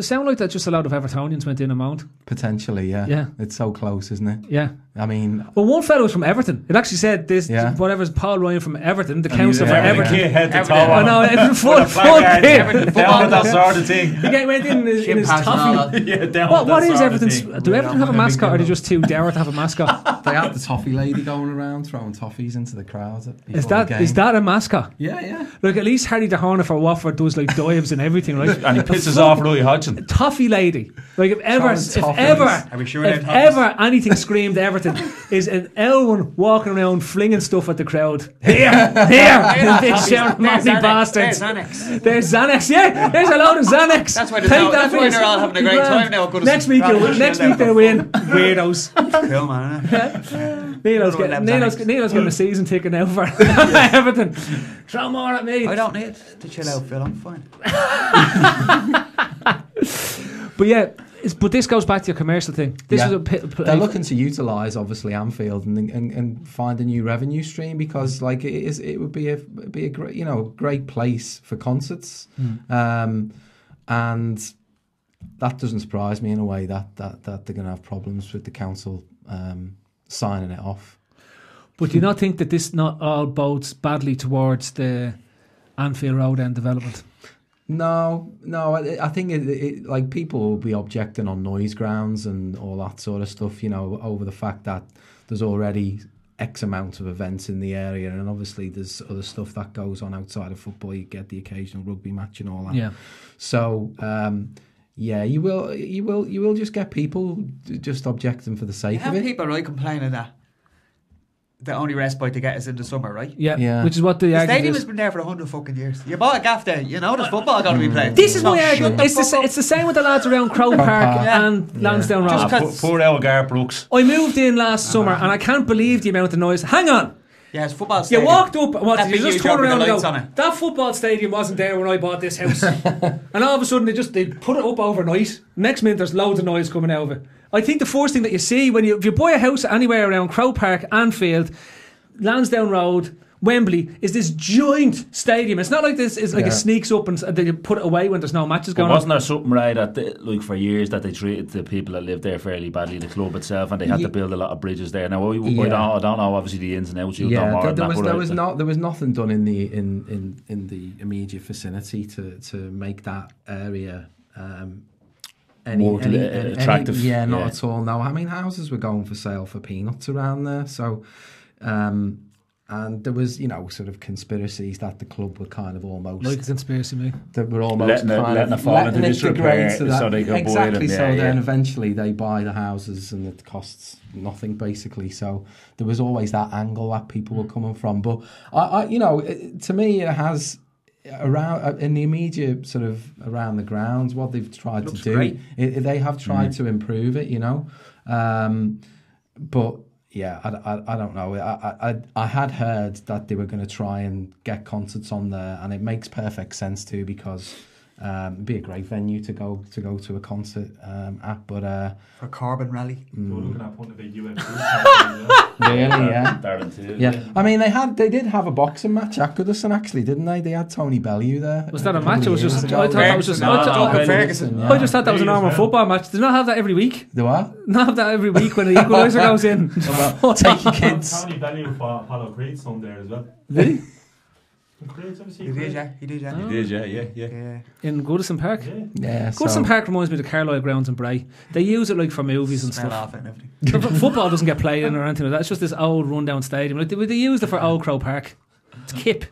sound like that just a lot of Evertonians went in and moaned? Potentially, yeah. Yeah. It's so close, isn't it? Yeah. I mean, Well, one fellow was from Everton. It actually said this, Yeah. whatever's Paul Ryan from Everton, the council for Yeah, Everton. kid head to toe I on know, him. Everton full With a placard, kid. Everton down that sort of thing. He went in his Shin pads and all toffee. that. Yeah, down What that is sort of Everton's? thing. Do Everton have a mascot, or are they just too dour to have a mascot? they had the toffee lady going around throwing toffees into the crowd. Is before the that game. a mascot? Yeah, yeah. Look, at least Harry the Horner for Watford does like dives and everything, right? And he pisses off Roy Hodgson. Toffee lady. Like if ever Are we sure they're toffees? ever anything screamed Everton is an Elwyn walking around flinging stuff at the crowd. Here, big shouting mouthy bastards. There's Xanax, yeah. There's a load of Xanax. That's why Take that's for why your- they're all having a great grand. time now. Good as Next week, Bradley next Shield week they out win. Weirdos. Cool, man. Innit? Neil's getting a season ticket now for Everton. Throw more at me. I don't need to chill out, Phil. I'm fine. But yeah, but this goes back to your commercial thing. This Yeah. is a They're looking to utilise obviously Anfield and find a new revenue stream because like it would be a great great place for concerts, and that doesn't surprise me in a way that they're going to have problems with the council signing it off. But do you not think that this not all bodes badly towards the Anfield Road end development? No, I think it like people will be objecting on noise grounds and all that sort of stuff, over the fact that there's already X amount of events in the area, and obviously there's other stuff that goes on outside of football. You get the occasional rugby match and all that. Yeah. So yeah, you will just get people just objecting for the You sake have of it. people, right, complaining that the only respite to get is in the summer, right? Yeah. Which is what the The argument stadium is. has been there for 100 fucking years. You bought a gaff there, you know there's football going to be played. This is No, my shut argument. the It's fuck up. the same with the lads around Croke Park Yeah. and Lansdowne Road. Just 'cause- Poor Elgar Brooks. I moved in last summer and I can't believe the amount of noise. Hang on. Yeah, it's football You stadium. walked up and what That did you big just huge turn with around the and lights go, on it. that football stadium wasn't there when I bought this house. And all of a sudden they put it up overnight. Next minute there's loads of noise coming out of it. I think the first thing that you see if you buy a house anywhere around Croke Park, Anfield, Lansdowne Road, Wembley, is this giant stadium. It's not like this. It's like it sneaks up and they put it away when there's no matches But going wasn't on. there something right that for years that they treated the people that lived there fairly badly, the club itself, and they had to build a lot of bridges there. Now I don't know obviously the ins and outs. You know more there than that, was but there was nothing done in the immediate vicinity to make that area More attractive. Not Yeah. at all. No, I mean houses were going for sale for peanuts around there. So, and there was sort of conspiracies that the club were kind of almost Like a conspiracy, mate. that were almost Letting it- kind letting of it fall letting into it disrepair degrade to that. so they could buy exactly. them. So Yeah, then yeah. eventually they buy the houses and it costs nothing basically. So there was always that angle that people were coming from. But to me it has around in the immediate sort of around the grounds what they've tried to do. Great. They have tried to improve it, but. Yeah, I don't know. I had heard that they were going to try and get concerts on there, and it makes perfect sense too because It'd be a great venue to go to a concert at, but For Carbon Rally. We're looking at putting a big UFC. really, yeah. Darren too. Yeah, I mean they did have a boxing match at Goodison actually, didn't they? They had Tony Bellew there. Was that a match? It was just. I thought that was just. Ferguson. I just thought that was a normal football match. Do not have that every week. Do I? Not have that every week when the equaliser goes in. Take your kids. Tony Bellew fought Apollo Creed some there as well. Did he? Creed's obviously He did, Creed. yeah. He did, yeah. He did, yeah. Yeah. In Goodison Park. Yeah. Yeah, Goodison Park reminds me of the Carlisle grounds in Bray. They use it like for movies and Smell stuff. off it and everything. But football doesn't get played in or anything like that. It's just this old rundown stadium. Like they used it for Old Crow Park. It's Kip.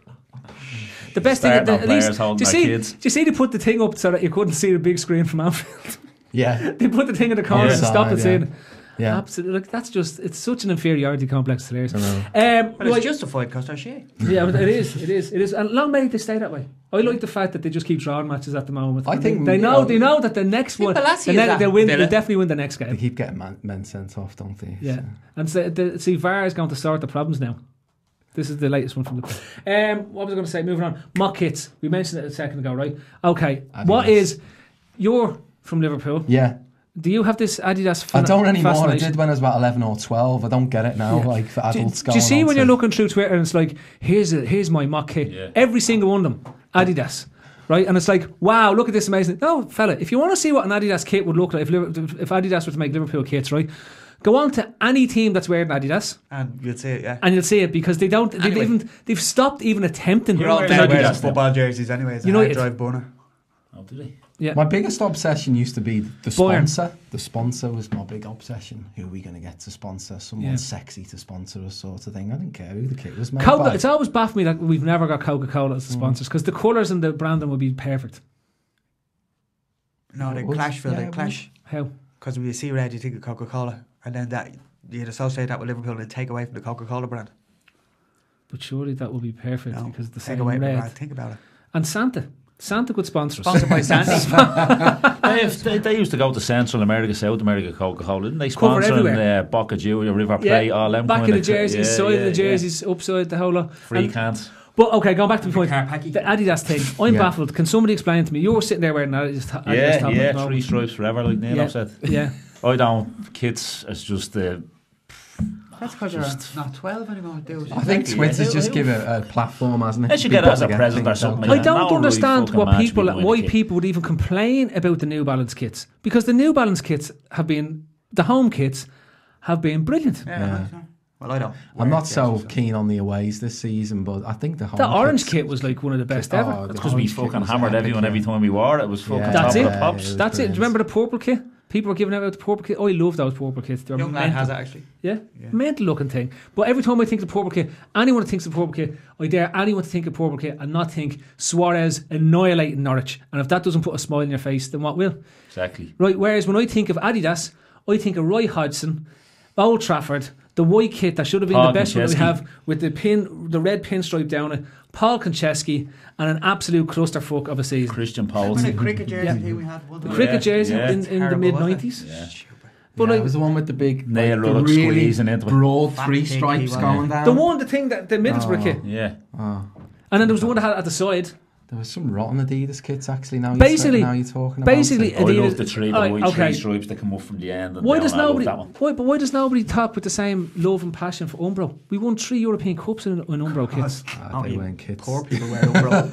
The best thing, Starting on at least, players holding do their you kids. see they put the thing up so that you couldn't see the big screen from Anfield? Yeah, They put the thing in the corner Yeah. and stopped it Yeah. seeing. yeah. Absolutely, like that's just it's such an inferiority complex. It's hilarious. But Right, it's justified because they're shit. yeah, but it is, and long may they stay that way. I like the fact that they just keep drawing matches at the moment. I think, they know that the next one, Balassi the is that, they'll win. Villa. They'll definitely win the next They game. keep getting men sent off, don't they? Yeah, So. and so see, VAR is going to sort the problems now. This is the latest one from the. What was I going to say? Moving on, mock kits. We mentioned it a second ago, right? Okay, Adidas. what is you're from Liverpool? Yeah. Do you have this Adidas? I don't anymore. I fascination? did when I was about 11 or 12. I don't get it now. Yeah. Like for adults Do you see going when on you're to- looking through Twitter and it's like, here's my mock kit. Yeah. Every single one of them, Adidas. Right? And it's like, wow, look at this amazing. No, fella, if you want to see what an Adidas kit would look like, if Adidas were to make Liverpool kits, right? Go on to any team that's wearing Adidas And you'd see it, yeah. and you'll see it because they don't, Anyway. they've stopped even attempting. You're all wearing dead Adidas wearing now. football jerseys anyway. It's a United. hard drive burner. Oh, did he? Yeah. My biggest obsession used to be the Bayern. sponsor. The sponsor was my big obsession. Who are we going to get to sponsor? Someone Yeah. sexy to sponsor us, sort of thing. I didn't care who the kit was made Coca, by. it's always baffled me that we've never got Coca-Cola as the sponsors because the colours and the branding would be perfect. No, they It would, clash, Phil. yeah, They it clash. How? Because when you see red, you think of Coca-Cola. And then that you'd associate that with Liverpool and take away from the Coca-Cola brand. But surely that would be perfect No, because the take same away from the red. brand. Think about it. And Santa could sponsor us. Sponsored by Sandy. They used to go to Central America, South America, Coca-Cola, didn't they? Cover Sponsoring everywhere. Boca Junior, River Plate, all them back kind of the jerseys, yeah, side yeah, of the jerseys, upside the whole lot. Free And- cans. But okay, going back to the point, Carpacchi. the Adidas thing. I'm Yeah. baffled. Can somebody explain it to me? You're sitting there wearing an Adidas top at Yeah, the yeah, moment. three stripes forever, like Neil Yeah. said. Yeah. I don't. Kids, it's just That's because you're not 12 anymore, dude. I think Exactly, Twitter's yeah. just give it a platform, hasn't it? They should For get it as people a to present or things something out like I that. there. don't No one really understand fucking what match people, people in why the kit. people would even complain about the New Balance kits because the New Balance kits have been the home kits have been brilliant. Yeah. Well, I don't. I'm not wear so jerseys, keen on the aways this season, but I think the home The orange kits- kit was like one of the best Oh, ever. the Because we orange kit fucking was hammered epic, everyone yeah. every time we wore it. It was fucking Yeah. That's top it. of the pops. was That's it. Do you brilliant. remember the purple kit? People were giving out the purple kit. I love those purple kits. They're Young lad mental. has it actually. Yeah? Yeah. Mental looking thing. But every time I think of the purple kit, anyone that thinks of the purple kit, I dare anyone to think of purple kit and not think Suarez annihilating Norwich. And if that doesn't put a smile on your face, then what will? Exactly. Right, whereas when I think of Adidas, I think of Roy Hodgson, Old Trafford, the white kit that should have been Paul the best one that we Konchesky. have with the red pinstripe down it, Paul Konchesky, and an absolute clusterfuck of a season. Christian Remember the Paulsen. cricket jersey Yeah. team we had? One The time? cricket jersey yeah. in the Terrible, mid wasn't it? 90s. Yeah. But Yeah, like, it was the one with the big, Nail the rug really squeezing into it. broad Fat three pig he stripes was. going down. the thing that the Middlesbrough kit. Yeah. Oh, And then there was the one that had at the side. there was some rotten Adidas kits actually. Now Basically- you're talking about basically, it. I Adidas- love the three, the Alright, white okay. three stripes that come up from the end. And Why down. does I love nobody? that one. Why does nobody talk with the same love and passion for Umbro? We won 3 European Cups in Umbro kits. They weren't kits. Poor people wear Umbro.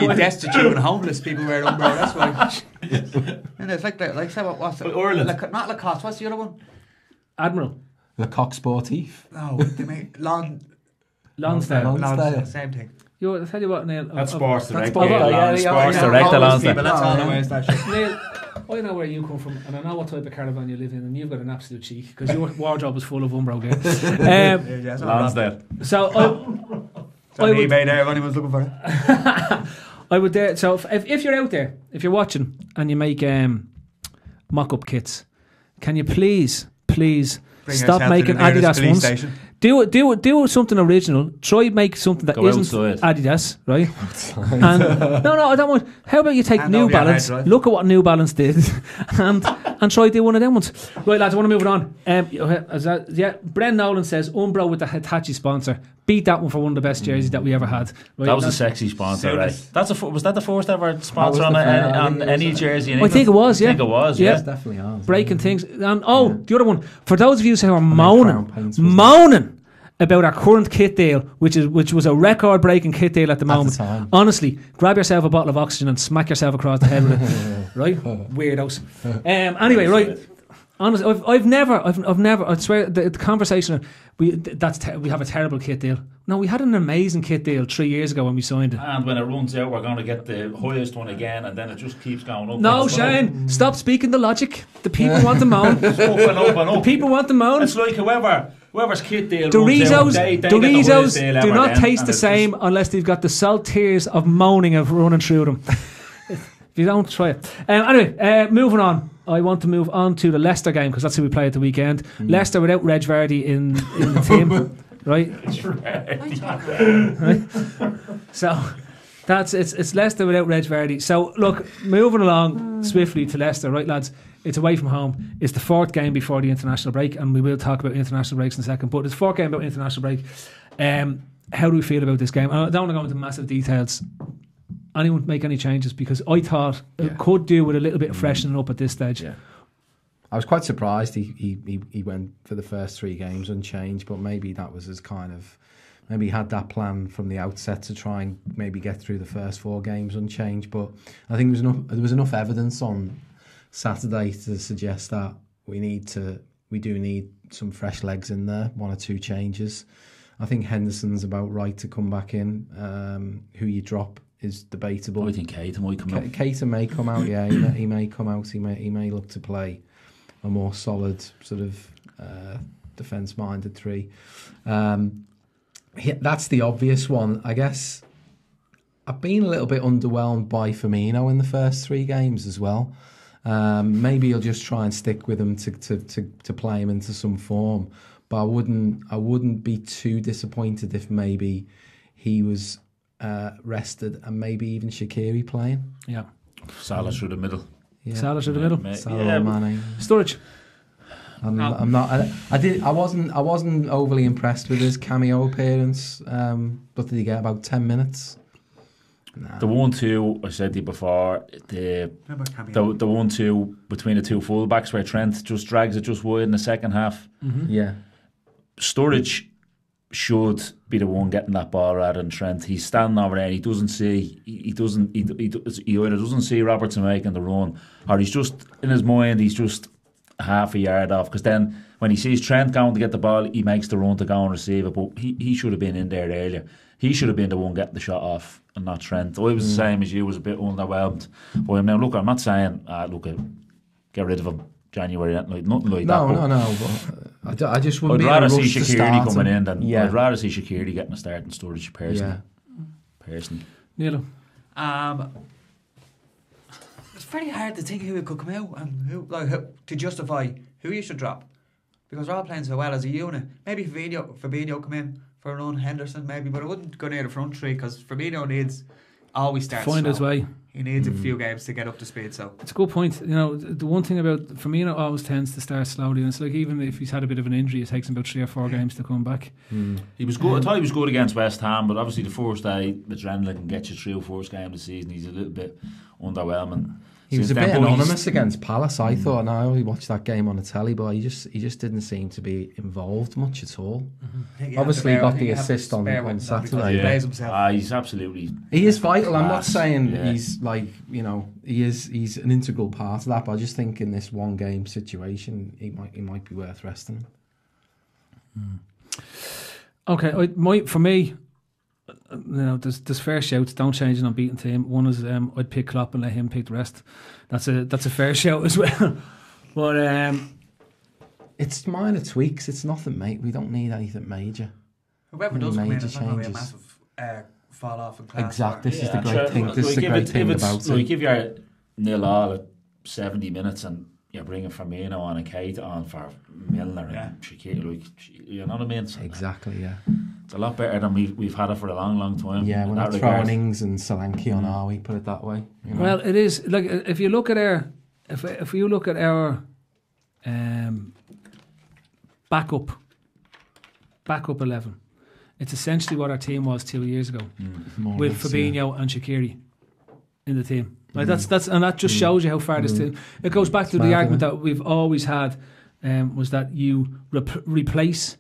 Only destitute and homeless people wear Umbro. That's why. And it's like that. Like say what's it? Ireland. Not Lacoste. What's the other one? Admiral Le Coq Sportif. No, they make Lonsdale. Lonsdale. Same thing. I'll tell you what, Neil. That's Sports Direct. Sports Direct. Sports yeah. Direct. Homeless Alonso. people, that's all that wears that shit. Neil, I know where you come from, and I know what type of caravan you live in, and you've got an absolute cheek because your wardrobe is full of Umbro gear. Yeah, it's not wrong. Lansdale. So It's on I would- eBay there if anyone's looking for it. I would dare. So if you're out there, if you're watching, and you make mock-up kits, can you please Bring stop yourself making to the nearest Adidas police ones? station. Do something original. Try make something that Go isn't outside. Adidas, right? And no, I don't want. How about you take Hand New over your Balance? head, right? Look at what New Balance did, and and try to do one of them ones. Right, lads, I want to move it on. Bren Nolan says Umbro with the Hitachi sponsor. Beat that one for one of the best jerseys that we ever had. Right, that was a sexy sponsor, right? Was that the first ever sponsor on any jersey in England? I think it was, yeah. I think it was, It's definitely ours. Breaking things. And the other one, for those of you who are moaning about our current kit deal, which was a record-breaking kit deal at the moment. Honestly, grab yourself a bottle of oxygen and smack yourself across the head with it. Right? Weirdos. Anyway, right. Honestly, I've never. I swear, the conversation. We have a terrible kit deal. No, we had an amazing kit deal 3 years ago when we signed it. And when it runs out, we're going to get the highest one again, and then it just keeps going up. No, Shane, stop speaking the logic. The people want to moan. The people want to moan. It's like whoever's kit deal Doritos do not taste the just same unless they've got the salt tears of moaning of running through them. If you don't, try it. Anyway, moving on. I want to move on to the Leicester game because that's who we play at the weekend. Leicester without Reg Vardy in the team, right? Right? So it's Leicester without Reg Vardy. So look, moving along swiftly to Leicester, right, lads? It's away from home. It's the fourth game before the international break, and we will talk about international breaks in a second. But it's the fourth game about international break. How do we feel about this game? I don't want to go into massive details. Anyone make any changes? Because I thought it could do with a little bit of freshening up at this stage. Yeah. I was quite surprised he went for the first 3 games unchanged, but maybe that was his kind of... Maybe he had that plan from the outset to try and maybe get through the first 4 games unchanged. But I think there was enough evidence on Saturday to suggest that we do need some fresh legs in there, 1 or 2 changes. I think Henderson's about right to come back in. Who you drop is debatable. I think Keita might come out. Keita may come out, yeah. He may come out. He may look to play a more solid sort of defence-minded 3. That's the obvious one. I guess I've been a little bit underwhelmed by Firmino in the first 3 games as well. Maybe he'll just try and stick with him to play him into some form. But I wouldn't be too disappointed if maybe he was rested and maybe even Shaqiri playing. Yeah, Salah through the middle. Yeah. Salah through the middle. Salah, Mane. Sturridge. I'm not. I wasn't overly impressed with his cameo appearance. But did he get about 10 minutes? Nah. The 1-2 I said to you before, the 1-2 between the 2 fullbacks where Trent just drags it just wide in the second half. Mm-hmm. Yeah, Sturridge should be the one getting that ball rather than Trent. He's standing over there and he either doesn't see Robertson making the run, or he's just in his mind he's just half a yard off, because then when he sees Trent going to get the ball he makes the run to go and receive it, but he should have been in there earlier. He should have been the one getting the shot off and not Trent. I was the same as you, was a bit underwhelmed. But now look, I'm not saying get rid of him January, nothing like that. No. But I just wouldn't. I'd rather see Shaqiri coming in than I'd rather see Shaqiri getting a start in Sturridge personally. Neil. It's very hard to think who could come out and who to justify who you should drop, because they're all playing so well as a unit. Maybe Fabinho come in for a run, Henderson maybe, but I wouldn't go near the front 3 because Fabinho always starts find slow. His way. He needs a few games to get up to speed. So it's a good point. You know, the one thing about Firmino always tends to start slowly, and it's like even if he's had a bit of an injury, it takes him about 3 or 4 games to come back. He was good. I thought he was good against West Ham, but obviously the first day, adrenaline can get you through first game of the season. He's a little bit underwhelming. He was a bit anonymous against Palace, I thought, and I only watched that game on the telly, but he just didn't seem to be involved much at all. Obviously got the assist on Saturday. Yeah. He's absolutely... He is vital. I'm not saying he's like, he's an integral part of that, but I just think in this one game situation, he might be worth resting him. Okay, for me... there's fair shouts. Don't change an unbeaten team. One is I'd pick Klopp and let him pick the rest. That's a fair shout as well. But it's minor tweaks. It's nothing, mate. We don't need anything major. Whoever does come in, it's not going to be a massive fall off in class. Exactly. This is the great thing. This is the great thing about it. Give your 0-0 at 70 minutes and you're bringing Firmino on and Keita on for Milner and Shaqiri. You know what I mean? So exactly. Yeah. It's a lot better than we've had it for a long time. Yeah, we're not throwing Ings and Solanke on, are we? Put it that way. Well, it is. Like, if you look at our if you look at our backup 11, it's essentially what our team was 2 years ago, with Fabinho and Shaqiri in the team. Like that's and that just shows you how far this team. It goes back to the argument that we've always had, was that you replace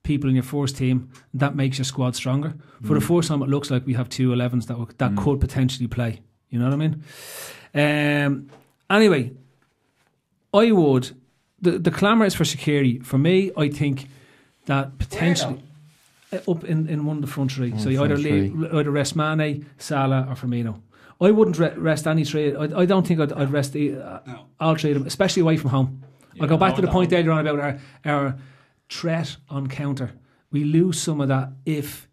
people in your first team, that makes your squad stronger. For the first time, it looks like we have 2 11s that could potentially play. You know what I mean? Anyway, I would. The clamour is for Shaqiri. For me, I think that potentially up in one of the front three. So you either rest Mane, Salah, or Firmino. I wouldn't rest any three. I don't think I'd rest all three of them, especially away from home. I'll go back to the point earlier on about our threat on counter. We lose some of that if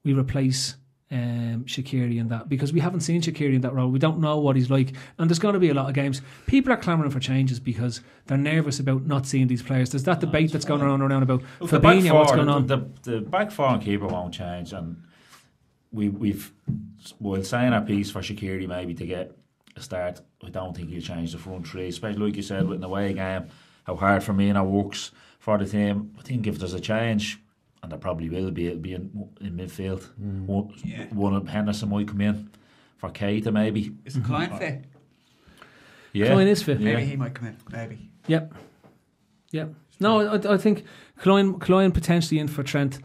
we replace Shaqiri in that, because we haven't seen Shaqiri in that role. We don't know what he's like, and there's going to be a lot of games. People are clamouring for changes because they're nervous about not seeing these players. There's that debate that's going on around about Fabinho, what's going on. The back four and keeper won't change, and we've saying our piece for Shaqiri maybe to get a start. I don't think he'll change the front three, especially like you said with an away game, how hard Firmino works for the team. I think if there's a change, and there probably will be, it'll be in midfield. One of Henderson might come in for Keita maybe. Is Klein fit? Yeah, Klein is fit. Maybe he might come in. Maybe. Yep. No, I think Klein potentially in for Trent.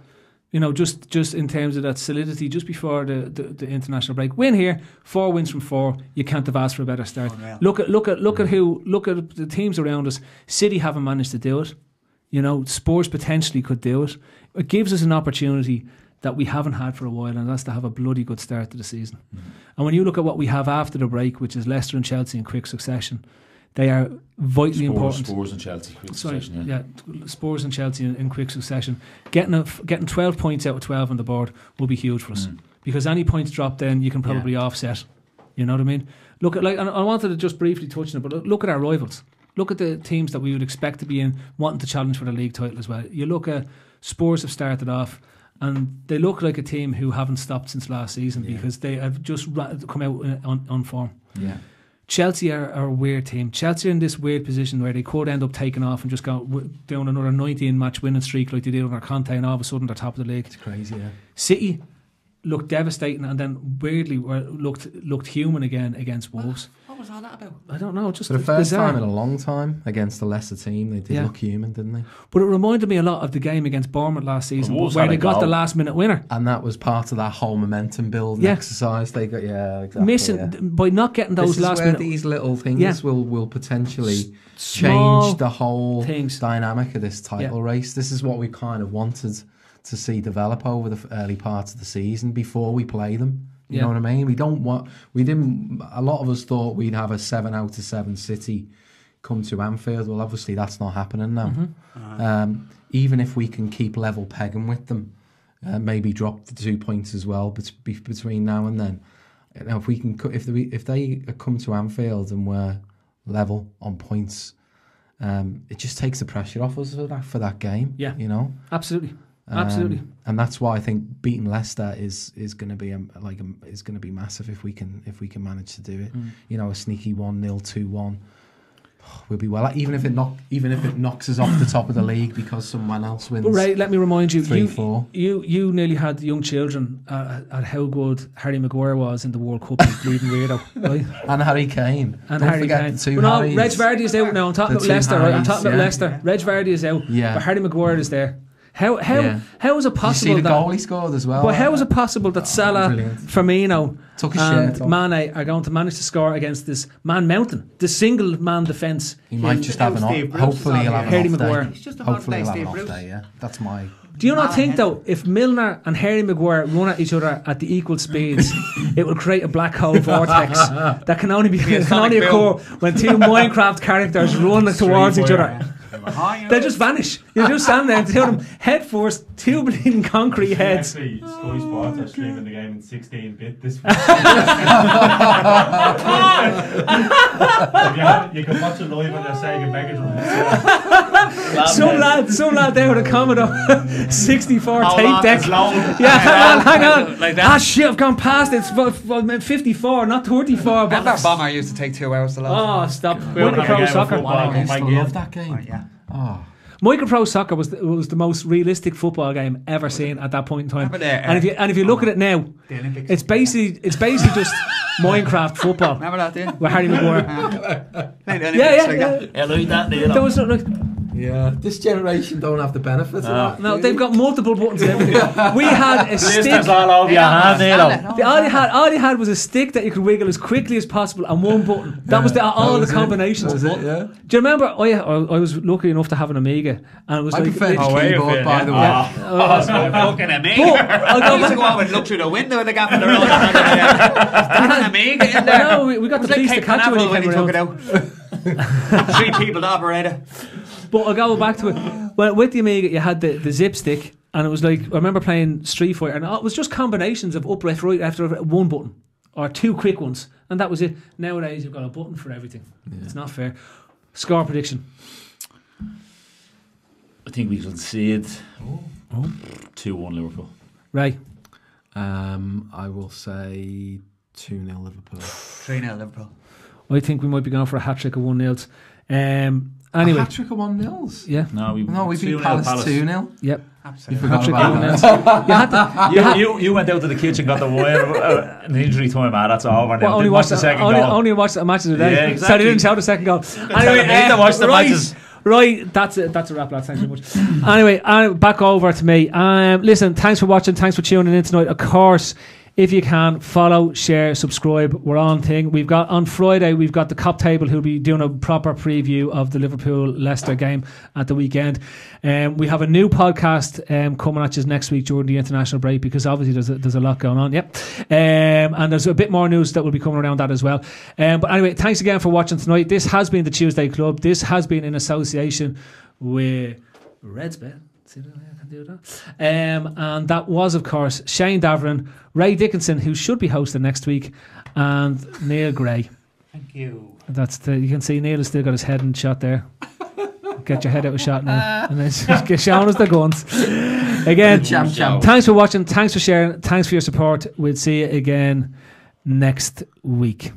You know, just in terms of that solidity, just before the international break. Win here, 4 wins from 4. You can't have asked for a better start. Look at the teams around us. City haven't managed to do it. You know, Spurs potentially could do it. It gives us an opportunity that we haven't had for a while, and that's to have a bloody good start to the season. And when you look at what we have after the break, which is Leicester and Chelsea in quick succession, they are vitally important. Spurs and Chelsea quick succession. Yeah, Spurs and Chelsea in quick succession. Getting 12 points out of 12 on the board will be huge for us, because any points dropped, then you can probably offset. You know what I mean? Look at and I wanted to just briefly touch on it, but look at our rivals. Look at the teams that we would expect to be in, wanting to challenge for the league title as well. You look at Spurs have started off, and they look like a team who haven't stopped since last season, because they have just come out on form. Yeah. Chelsea are a weird team. Chelsea are in this weird position where they could end up taking off and just go down another 19-match winning streak like they did under Conte, and all of a sudden they're top of the league. It's crazy, yeah. City looked devastating, and then weirdly looked human again against Wolves. What was all that about? I don't know. Just for the first bizarre time in a long time against the Leicester team, they did look human, didn't they? But it reminded me a lot of the game against Bournemouth last season, where they got the last minute winner, and that was part of that whole momentum building exercise. They got exactly, missing by not getting those last minute. These little things will potentially change the whole dynamic of this title race. This is what we kind of wanted to see develop over the early parts of the season before we play them. You know what I mean? A lot of us thought we'd have a 7 out of 7 City come to Anfield. Well, obviously that's not happening now. Even if we can keep level pegging with them, maybe drop the 2 points as well between now and then. You know, if they come to Anfield and we're level on points, it just takes the pressure off us for that game. Yeah, you know, absolutely. Absolutely, and that's why I think beating Leicester is going to be is going to be massive if we can manage to do it. You know, a sneaky 1-0, 2-1, we'll be well. Even if it knocks us off the top of the league because someone else wins. But Ray, let me remind you, 3-4. You nearly had young children at how good Harry Maguire was in the World Cup. Bleeding weirdo, right? And Harry Kane. And Harry Kane. No, Reg Vardy is out now. I'm talking about Leicester. Right? I'm talking about Leicester. Reg Vardy is out. Yeah. But Harry Maguire is there. How is it possible? Did you see the goal he scored as well? But how is it possible that Salah, Firmino, and Mane are going to manage to score against this man mountain, the single man defence? He might just have an off. Hopefully he'll have Harry an off Maguire. day. Hopefully he'll have an off day. Yeah, that's my. Do you not think though, if Milner and Harry Maguire run at each other at the equal speeds, it will create a black hole vortex that can only occur when two Minecraft characters run towards each other. They just vanish. You just stand there and tell them head first, 2 bleeding concrete heads. Actually, Sky Sports are streaming the game in 16-bit this week. You can watch it live on their Sega Mega Drive. some lad there with a Commodore 64 Hold tape on, deck. it's low. Yeah, hang on. Like that. Ah, shit, I've gone past it. It's 54, not 34. Remember But Bomber used to take 2 hours to load? oh, stop. We were Micropro having a soccer. football. I used my to game. love that game. Yeah. Oh, Micropro soccer was the most realistic football game ever seen at that point in time. Remember the, And if you look at it now, The Olympics. it's basically just Minecraft football Remember that, did you? with Harry Maguire. Played the Olympics Yeah, like yeah. that. Yeah, like that, you know. There was like, yeah. This generation don't have the benefits of that. no, they've got multiple buttons and everything. We had a stick. Blisters all over your hand, you know. All you had was a stick that you could wiggle as quickly as possible and one button. That was all the combinations. That was it, yeah. Do you remember? I was lucky enough to have an Amiga, and it was I like prefer the where you keyboard, been, by yeah? the way. That's a fucking Amiga. I'll I go used to back. go out and look through the window in the gap in the road. There's an Amiga in there. No, we got the It was like police to Cape catch you when Canaveral you when he came took around. it out. 3 people to operate it. But I'll go back to it. Well, with the Amiga, you had the zip stick, and it was like, I remember playing Street Fighter, and it was just combinations of up, left, right, after one button, or 2 quick ones, and that was it. Nowadays, you've got a button for everything. Yeah. It's not fair. Score prediction. I think we can see it. 2-1 Liverpool. Right. I will say 2-0 Liverpool. 3-0 Liverpool. I think we might be going for a hat-trick of 1-0. A Anyway. hat-trick of 1-0s? Yeah. No, we beat Palace 2-0. Yep. Absolutely. Hat-trick about of that. 1-0. You went out to the kitchen, got the wire, an injury time, that's over now. Well, only Didn't watched watch the second only, goal. only watched the matches today, Yeah, so I exactly. didn't shout the second goal. Anyway, me to watch the matches. Right, that's a wrap, lads. Thanks very much. Anyway, back over to me. Listen, thanks for watching. Thanks for tuning in tonight. Of course, if you can, follow, share, subscribe. We're on thing. We've got on Friday, we've got the Cop Table who'll be doing a proper preview of the Liverpool-Leicester game at the weekend. We have a new podcast coming at you next week during the international break, because obviously there's a lot going on. Yep. And there's a bit more news that will be coming around that as well. But anyway, thanks again for watching tonight. This has been the Tuesday Club. This has been in association with Redsbet. See that? I can do that. And that was, of course, Shane Daverin, Ray Dickinson, who should be hosting next week, and Neil Gray. Thank you. You can see Neil has still got his head in shot there. Get your head out of shot now, and then just showing us the guns. Again, thanks for watching, thanks for sharing, thanks for your support. We'll see you again next week.